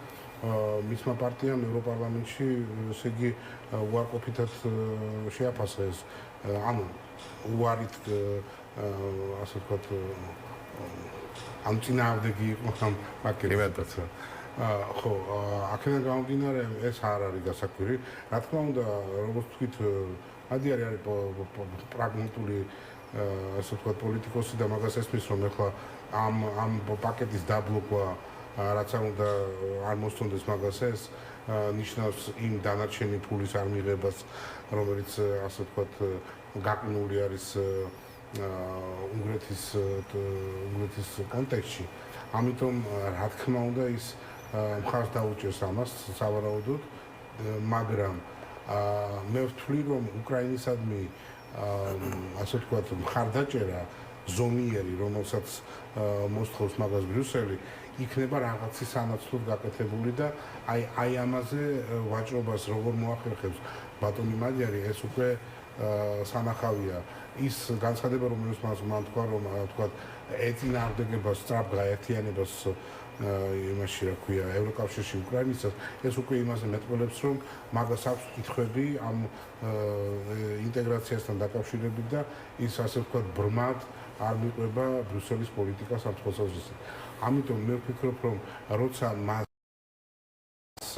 მისმა პარტიამ ევროპარლამენტში ესე იგი უარყოფითად შეაფასა ეს ანუ უარით ასე ვთქვათ ამ წინააღმდეგი იყო ამ პაკეტს ხო, აქედან გამომდინარე ეს არ არის გასაკვირი. რა თქმა უნდა, როგორც თქვით, მადიარი არის პრაგმატული ასე ვთქვათ პოლიტიკოსი და მაგას ესმის რომ ეხლა ამ პაკეტის დაბლოკვა რაც არ უნდა არ მოსწონდეს მაგას ეს ნიშნავს იმ დანარჩენი ფულის არ მიღებას, რომელიც ასე ვთქვათ გაყნული არის უნგრეთის კონტექსტში. ამიტომ რა თქმა უნდა ის მხარს დაუჭერს ამას სავარაუდოდ, მაგრამ მე ვთვლი რომ უკრაინისადმი ასე ვთქვათ მხარდაჭერა ზომიერი რომელსაც მოსთხოვს მაგას ბრიუსელი იქნება რაღაცის სანაცვლოდ გაკეთებული და აი ამაზე ვაჭრობას როგორ მოახერხებს ბატონი მადიარი ეს უკვე სანახავია ის განცხადება რომელიც მან თქვა რომ თქვათ ეწინააღმდეგება სწრაფ გაერთიანებას იმაში რა ქვია ევროკავშირში უკრაინისას ეს უკვე იმაზე მეტყველებს რომ მაგას აქვს კითხვები ამ ინტეგრაციასთან დაკავშირებით და ის ასე ვთქვათ ბრმად არ მიყვება ბრიუსელის პოლიტიკას ამ თვალსაზრისით. ამიტომ მე ვფიქრობ რომ როცა მას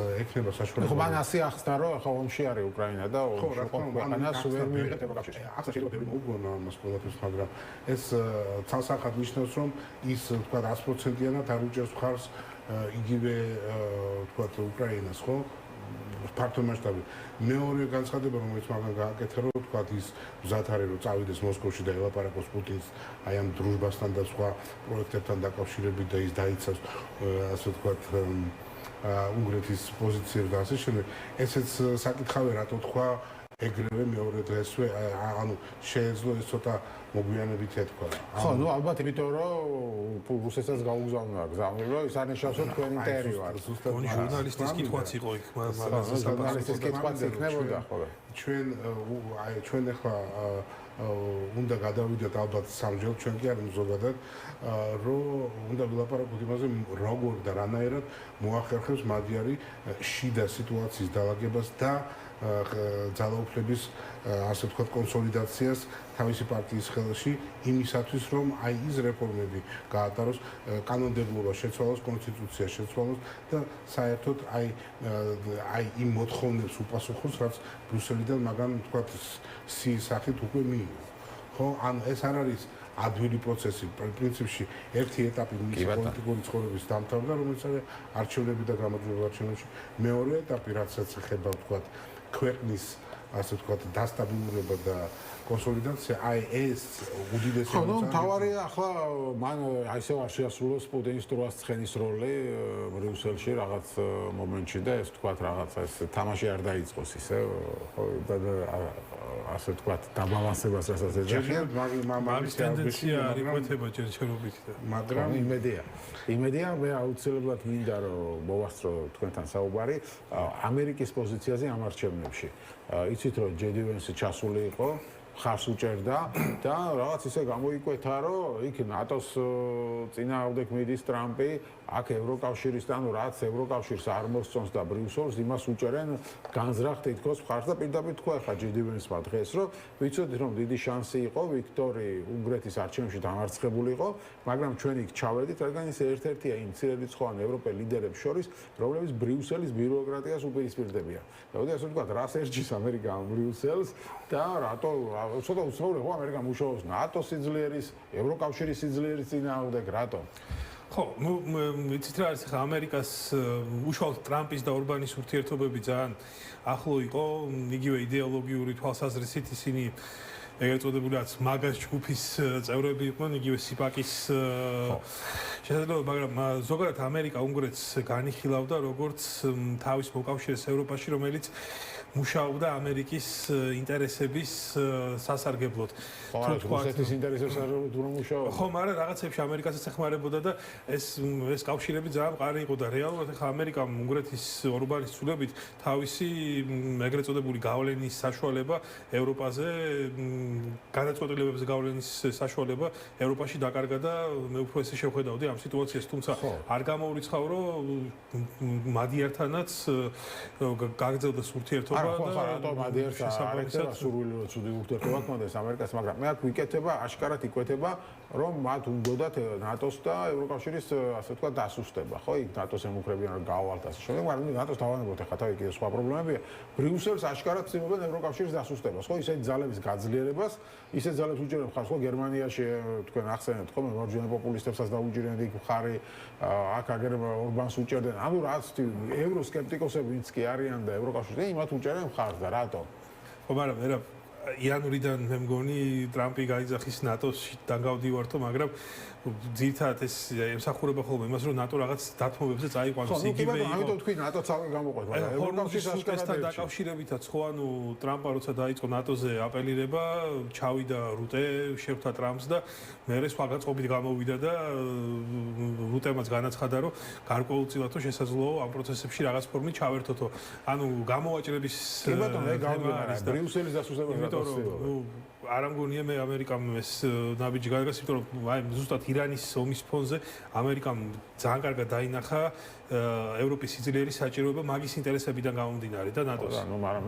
ექნება საშუალება ხო მან ასე ახსნა რომ ახლა ომში არის უკრაინა და ქვეყანას ვერ მიიღეთ ევროკავშირში. ახლა შეიძლება მოუგონა ამას ყველაფერს მაგრამ ეს ცალსახად ნიშნავს რომ ის ვთქვათ 100%-იანად არ უჭერს მხარს იგივე ვთქვათ უკრაინას ხო ფართო მასშტაბით. მეორე განცხადება რომელიც მაგან გააკეთა რომ ვთქვათ ის მზად არის რომ წავიდეს მოსკოვში და ელაპარაკოს პუტინს აი ამ დროშბასთან და სხვა პროექტებთან დაკავშირებით და ის დაიცავს ასე ვთქვათ უნგრეთის პოზიციებს და ასე შემდეგ. ესეც საკითხავე რატო თქვა ეგრევე მეორე დღესვე ანუ შეეძლო ეს ცოტა მოგვიანებით ეთქვა. ხო, ნუ ალბათ იმიტომ რომ რუსეთსაც გაუგზავნა გზავნება, ის არ ნიშნავს რომ თქვენი ტერიტორია. ზუსტად ჟურნალისტის კითხვაც იყო იქ მაგაზე ჟურნალისტის კითხვაც იქნებოდა ხოლმე. ჩვენ ახლა უნდა გადავიდეთ ალბათ სამჯერ ჩვენ კი არ ზოგადად რომ უნდა ვილაპარაკოთ იმაზე როგორ და რანაირად მოახერხებს მადიარი შიდა სიტუაციის დაალაგებას და ძალაუფლების ასე ვთქვათ კონსოლიდაციას თავისი პარტიის ხელში იმისათვის რომ აი ის რეფორმები გაატაროს კანონმდებლობა შეცვალოს კონსტიტუცია შეცვალოს და საერთოდ აი იმ მოთხოვნებს უპასუხოს რაც ბრიუსელიდან მაგან ვთქვათ სიის სახით უკვე მიიღო ხო ან ეს არ არის ადვილი პროცესი პრინციპში ერთი ეტაპი მისი პოლიტიკური ცხოვრების დამთავრდა რომელიც არის არჩევნები და გამარჯვება არჩევნებში მეორე ეტაპი რაცაც ეხება ვთქვათ ქვეყნის ასე ვთქვათ დასტაბილურება და კონსოლიდაცია აი ეს უდიდესი ხო, თავარია ახლა მან აისევ არ შეასრულოს პუტინის დროას ცხენის როლი ბრიუსელში რაღაც მომენტში და ეს ვთქვათ რაღაც ეს თამაში არ დაიწყოს ისე ხო და ასე ვთქვათ დაბალანსებას რასაც ეძახიან მაგის ტენდენცია არ იკვეთება ჯერჯერობით და მაგრამ იმედია მე აუცილებლად მინდა რომ მოვასწრო თქვენთან საუბარი ამერიკის პოზიციაზე ამ არჩევნებში იცით რომ ჯედი ვენსი ჩასული იყო ხარს უჭერდა და რაღაც ისე გამოიკვეთა რომ იქ ნატოს წინააღმდეგ მიდის ტრამპი აქ ევროკავშირისთან რაც ევროკავშირს არ მოსწონს და ბრიუსელს იმას უჭერენ განზრახ თითქოს მხარს და პირდაპირ თქვა ხა ჯედი ვენსმა დღეს რომ ვიცოდით რომ დიდი შანსი იყო ვიქტორი უნგრეთის არჩევნებში დამარცხებული იყო მაგრამ ჩვენ იქ ჩავედით რადგან ის ერთ-ერთია იმ ცირერიცხოვან ევროპელ ლიდერებს შორის რომლებიც ბრიუსელის ბიუროკრატიას უპირისპირდებიან და ასე ვთქვათ რას ერჩის ამერიკა ბრიუსელს და რატო ცოტა უცნაური ხო ამერიკა მუშაობს ნატოს სიძლიერის ევროკავშირის სიძლიერის წინააღმდეგ რატო ხო, ну, ვიცით რა არის ხა ამერიკას უშუალოდ ტრამპის და ორბანის ურთიერთობები ძალიან ახლო იყო, იგივე იდეოლოგიური თვალსაზრისით ისინი ეგრეთ წოდებული რაც მაგას ჯგუფის წევრები იყვნენ, იგივე სიპაკის შესაძლებლობა, მაგრამ ზოგადად ამერიკა უნგრეთს განიხილავდა როგორც თავის მოკავშირეს ევროპაში, რომელიც მუშაობდა ამერიკის ინტერესების სასარგებლოდ. თუ რუსეთის ინტერესებს არ მუშაობდა. ხო, მაგრამ რაღაცებში ამერიკასაც ეხმარებოდა და ეს კავშირები ძალიან მყარი იყო და რეალურად ახლა ამერიკამ უნგრეთის ორბანის ცვლილებით თავისი ეგრეთ წოდებული გავლენის საშუალება ევროპაზე განაწყვეტილებების გავლენის საშუალება ევროპაში დაკარგა და მე უფრო ესე შევხედავდი ამ სიტუაციას, თუმცა არ გამოურიცხავ რომ მადიერთანაც გაგრძელდეს ურთიერთობა ხო, რატო მადიერთს არ ექცევა სურვილი რომ ცუდი ურთიერთობა ჰქონდეს ამერიკას, მაგრამ მე აქ ვიკეთება, აშკარად იკვეთება, რომ მათ უნდათ ნატოს და ევროკავშირის ასე ვთქვათ დასუსტება, ხო? იქ ნატოს ემუქრებიან რომ გაავალთ ასე შემდეგ, მაგრამ ნატოს დავანებოთ ახლა თავი კიდე სხვა პრობლემებია. ბრიუსელს აშკარად ცდილობენ ევროკავშირის დასუსტებას, ხო? ისეთი ძალების გაძლიერებას, ისეთ ძალებს უჭერენ ხარ, ხო? გერმანიაში თქვენ ახსენებთ, ხო? მარჯვენა პოპულისტებსაც დაუჭირენ იქ ხარი, აქ აგერ ორბანს უჭერდნენ. ანუ რაც ევროსკეპტიკოსები ვინც კი არიან და ევროკავშირში იმათ უჭერენ ხარ და რატო? ხო, მაგრამ ერა იანვრიდან მე მგონი ტრამპი გაიძახის ნატოსში დაგავდივართო, მაგრამ ძირითადად ეს ემსახურება ხოლმე იმას, რომ ნატო რაღაც დათმობებზე წაიყვანოს. იგივე იყო. ამიტომ თქვი ნატო ცალკე გამოყვეთ, მაგრამ ევროკავშირის სულტესთან დაკავშირებითაც ხო ანუ ტრამპა როცა დაიწყო ნატოზე აპელირება, ჩავიდა რუტე, შეხვდა ტრამპს და მერე სხვა გაწყობით გამოვიდა და რუტემაც განაცხადა, რომ გარკვეულწილად შესაძლოა ამ პროცესებში რაღაც ფორმით ჩავერთოთო. ანუ გამოვაჭრების კი ბატონო, მე გავიგე, ბრიუსელის დასუსტებას იმიტომ არ ამგონია მე ამერიკამ ეს ნაბიჯი გაიგას, იმიტომ რომ აი ზუსტად ირანის ომის ფონზე ამერიკამ ძალიან კარგად დაინახა ევროპის სიძლიერის საჭიროება მაგის ინტერესებიდან გამომდინარე და ნატოს. ანუ მაგრამ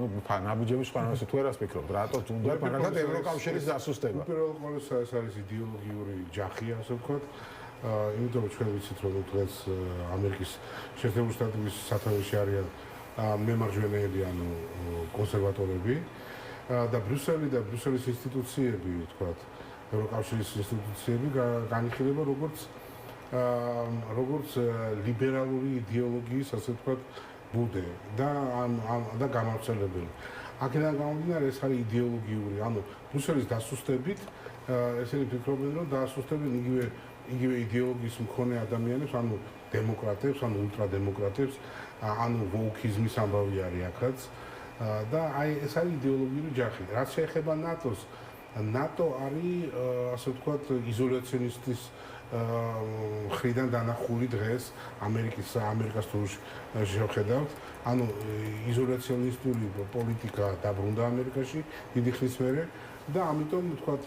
ნაბიჯების სხვანაირად თუ ერას ფიქრობ, რატო თუნდა მაგალითად ევროკავშირის დასუსტება. უპირველო ყოვლისა ეს არის იდეოლოგიური ჯახი, ასე ვთქვათ. იმიტომ რომ ჩვენ ვიცით რომ დღეს ამერიკის შეერთებული შტატების სათავეში არიან მემარჯვენეები, ანუ კონსერვატორები. და ბრიუსელის ინსტიტუციები, ვთქვათ, ევროკავშირის ინსტიტუციები განიხილება როგორც ლიბერალური იდეოლოგიის, ასე ვთქვათ, ბუდე და გამავრცელებელი. აქედან გამომდინარე, ეს არის იდეოლოგიური, ანუ ბრიუსელის დასუსტებით ესენი ფიქრობენ, რომ დაასუსტებენ იგივე იდეოლოგიის მქონე ადამიანებს, ანუ დემოკრატებს, ანუ ულტრადემოკრატებს, ანუ ვოუკიზმის ამბავი არის აქაც. და აი ეს არის იდეოლოგიური ჯახი. რაც შეეხება ნატოს, ნატო არის ასე ვთქვათ იზოლაციონისტის მხრიდან დანახული დღეს ამერიკას თუ შევხედავთ, ანუ იზოლაციონისტური პოლიტიკა დაბრუნდა ამერიკაში დიდი ხნის მერე და ამიტომ ვთქვათ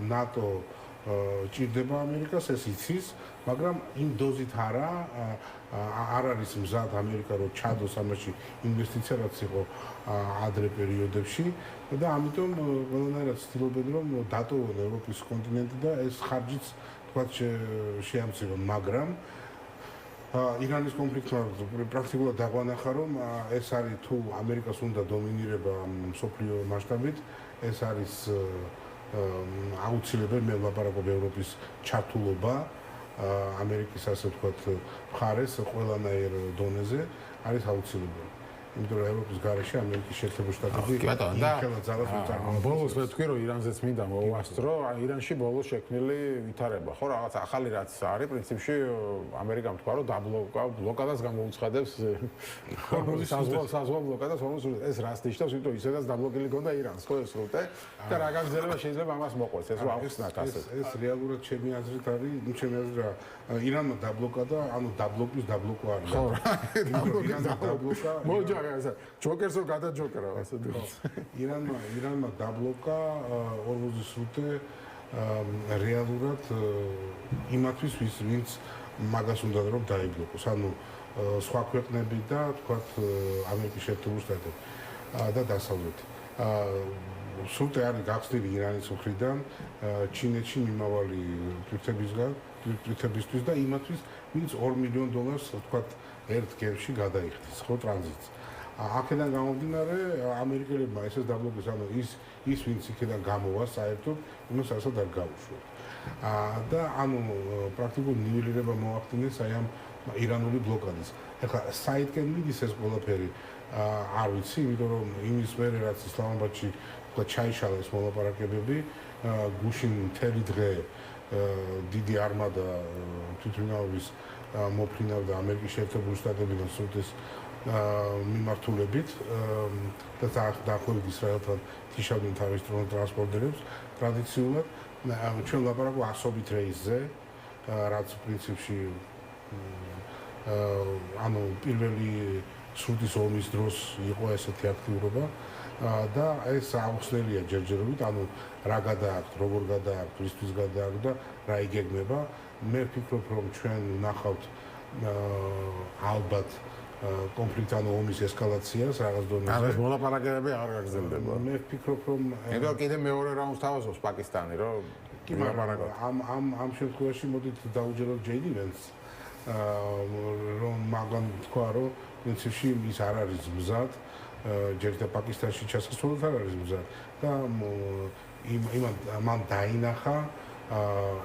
ნატო ჭირდება ამერიკას, ეს იცის, მაგრამ იმ დოზით არ არის მზად ამერიკა რომ ჩადოს ამაში ინვესტიცია რაც იყო ადრე პერიოდებში და ამიტომ ყველანაირად ცდილობენ რომ დატოვონ ევროპის კონტინენტი და ეს ხარჯიც თქვათ შეამცირონ, მაგრამ ირანის კონფლიქტმა პრაქტიკულად დაგვანახა რომ ეს არის თუ ამერიკას უნდა დომინირება მსოფლიო მასშტაბით, ეს არის აუცილებელი მე ვლაპარაკობ ევროპის ჩართულობა ამერიკის ასე ვთქვათ მხარეს ყველანაირ დონეზე არის აუცილებელი. იმიტომ რომ ევროპის გარეშე ამერიკის შეერთებული შტატები ხელა ძალას უწარმოებს. ბოლოს მე თქვი რომ ირანზეც მინდა მოვასწრო, ირანში ბოლოს შექმნილი ვითარება. ხო რაღაც ახალი რაც არის პრინციპში ამერიკამ თქვა რომ ბლოკადას გამოუცხადებს საზღვაო ბლოკადას რომელსაც ეს რას ნიშნავს, იმიტომ რომ ისედაც დაბლოკილი გონდა ირანს, ხო ეს რუტე და რა გაგზელება შეიძლება ამას მოყვეს, ეს რომ აუხსნათ ასე. ეს რეალურად ჩემი აზრით არის, ჩემი აზრით რა ირანმა დაბლოკადა, ანუ დაბლოკვის დაბლოკვა არის. ხო, ირანმა დაბლოკა ჯოკერსო გადაჯოკერა ასე დრო. ირანმა დაბლოკა ორგოზის რუტე რეალურად იმათვის ვინც მაგას უნდა რომ დაიბლოკოს. ანუ სხვა ქვეყნები და თქვათ ამერიკის შეერთებული შტატები და დასავლეთი. სრუტე არის გახსნილი ირანის მხრიდან ჩინეთში მიმავალი თვითებისთვის და იმათვის ვინც $2 მილიონ თქვათ ერთ გემში გადაიხდის, ხო ტრანზიტს. აქედან გამომდინარე ამერიკელებმა ესეც დაბლოკეს, ანუ ის ვინც იქიდან გამოვა საერთოდ, იმას ასად არ გაუშვათ. და ანუ პრაქტიკულად ნიველირება მოახდინეს აი ამ ირანული ბლოკადის. ეხლა საიდკენ მიდის ეს ყველაფერი არ ვიცი, იმიტომ რომ იმის მერე რაც ისლამაბადში ჩაიშალა ეს მოლაპარაკებები, გუშინ მთელი დღე დიდი არმადა თვითმფრინავების მოფრინავდა ამერიკის შეერთებული შტატებიდან სრუტეს მიმართულებით და დაახლოებით ისრაელთან თიშავდნენ თავის ტრანსპორტერებს ტრადიციულად ჩვენ ვლაპარაკობ ასობით რეისზე რაც პრინციპში ანუ პირველი სრუტის ომის დროს იყო ესეთი აქტიურობა და ეს აუხსნელია ჯერჯერობით, ანუ რა გადააქვთ, როგორ გადააქვთ, ვისთვის გადააქვთ და რა იგეგმება. მე ვფიქრობ, რომ ჩვენ ვნახავთ ალბათ კონფლიქტანუ ომის ესკალაციას რაღაც დონეზე. ეს მოლაპარაკებები არ გაგრძელდება. მე ვფიქრობ, რომ იმიტომ კიდე მეორე რაუნდს თავაზობს პაკისტანი, რომ ვილაპარაკოთ. ამ შემთხვევაში მოდით დაუჯეროთ ჯეიდი ვენს, რომ მაგან თქვა, რომ პრინციპში ის არ არის მზად ჯერ და პაკისტანში ჩასასვლელად არ არის მზად და მან დაინახა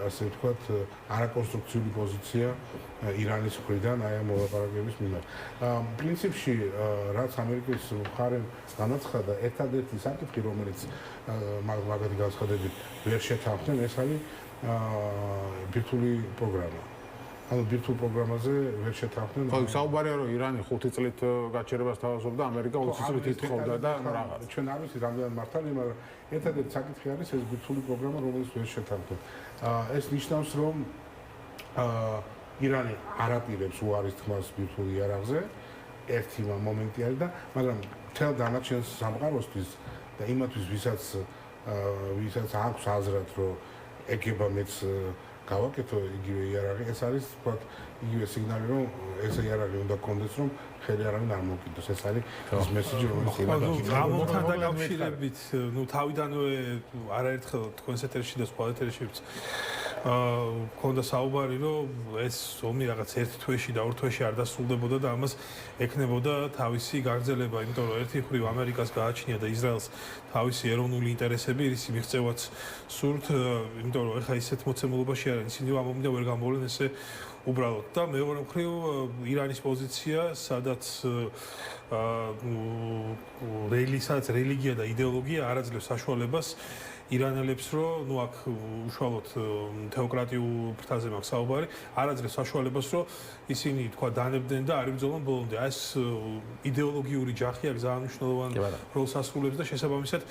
ასე ვთქვათ არაკონსტრუქციული პოზიცია ირანის მხრიდან აი ამ მოლაპარაკების მიმართ. პრინციპში რაც ამერიკის მხარემ განაცხადა, ერთადერთი საკითხი, რომელიც მაგათი განცხადებით ვერ შეთანხმდნენ, ეს არის ბირთვული პროგრამა. ანუ ბირთვულ პროგრამაზე ვერ შეთანხმდნენ. ხო, საუბარია რომ ირანი 5 წლით გაჩერებას თავაზობდა, ამერიკა 20 წლით ითხოვდა და რაღაც. ჩვენ არ ვიცით რამდენად მართალია, მაგრამ ერთადერთი საკითხი არის ეს ბირთვული პროგრამა, რომელიც ვერ შეთანხმდნენ. ეს ნიშნავს, რომ ირანი არ აპირებს უარის თქმას ბირთვულ იარაღზე. ერთი მომენტი არის და მაგრამ თელ დანარჩენ სამყაროსთვის და იმათვის ვისაც აქვს აზრად რომ ეგება მეც გავაკეთო იგივე იარაღი ეს არის თქვათ იგივე სიგნალი რომ ეს იარაღი უნდა კონდეს რომ ხელი არავინ არ მოკიდოს ეს არის ეს მესიჯი რომელიც ამოთან დაკავშირებით ნუ თავიდანვე არაერთხელ თქვენს ეთერში და სხვა ეთერშიც ქონდა საუბარი რომ ეს ომი რაღაც ერთ თვეში და ორ თვეში არ დასრულდებოდა და ამას ეკნებოდა თავისი გაგრძელება იმიტომ რომ ერთი მხრივ ამერიკას გააჩნია და ისრაელს თავისი ეროვნული ინტერესები ისი მიღწევაც სურთ იმიტომ რომ ეხლა ისეთ მოცემულობაში არის ისინი ამომიდა ვერ გამოვლენ ესე უბრალოდ და მეორე მხრივ ირანის პოზიცია სადაც რელიგია და იდეოლოგია არ აძლევს საშუალებას ირანელებს რომ ნუ აქ უშუალოდ თეოკრატიულ ფრთაზე მაქვს საუბარი არ აძლევს საშუალებას რომ ისინი თქვა დანებდნენ და არ იბრძოლონ ბოლომდე ეს იდეოლოგიური ჯახი აქ ძალიან მნიშვნელოვან როლს ასრულებს და შესაბამისად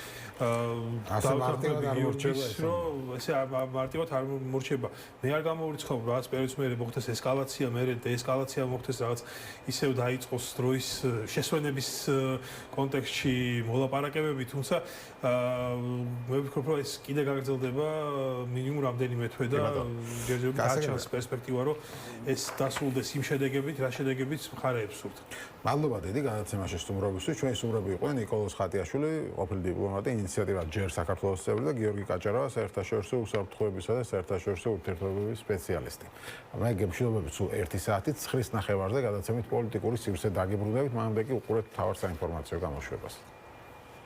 ასე მარტივად არ მორჩება ესე მარტივად არ მორჩება მე არ გამოვრიცხავ რაღაც პერიოდს მე მოხდეს ესკალაცია მე დეესკალაცია მოხდეს რაღაც ისევ დაიწყოს დროის შესვენების კონტექსტში მოლაპარაკებები თუმცა მე ვფიქრობ რომ ეს კიდე გაგრძელდება მინიმუმ რამდენიმე თვე და ჯერჯერობით გაჩანს პერსპექტივა რომ ეს დასრულდეს იმ შედეგებით რა შედეგებით მხარეებს სურთ. მადლობა დიდი განაცემაში სტუმრობისთვის. ჩვენი სტუმრები იყვნენ ნიკოლოზ ხატიაშვილი, ყოფილი დიპლომატი, ინიციატივა ჯერ საქართველოს წევრი და გიორგი კაჭარავა, საერთაშორისო უსაფრთხოებისა და საერთაშორისო ურთიერთობების სპეციალისტი. მე გემშვიდობებით სულ 1 საათით 9:09 გადაცემით პოლიტიკური სივრცე დაგიბრუნდებით, მანამდე კი უყურებთ მთავარ საინფორმაციო გამოშვებას.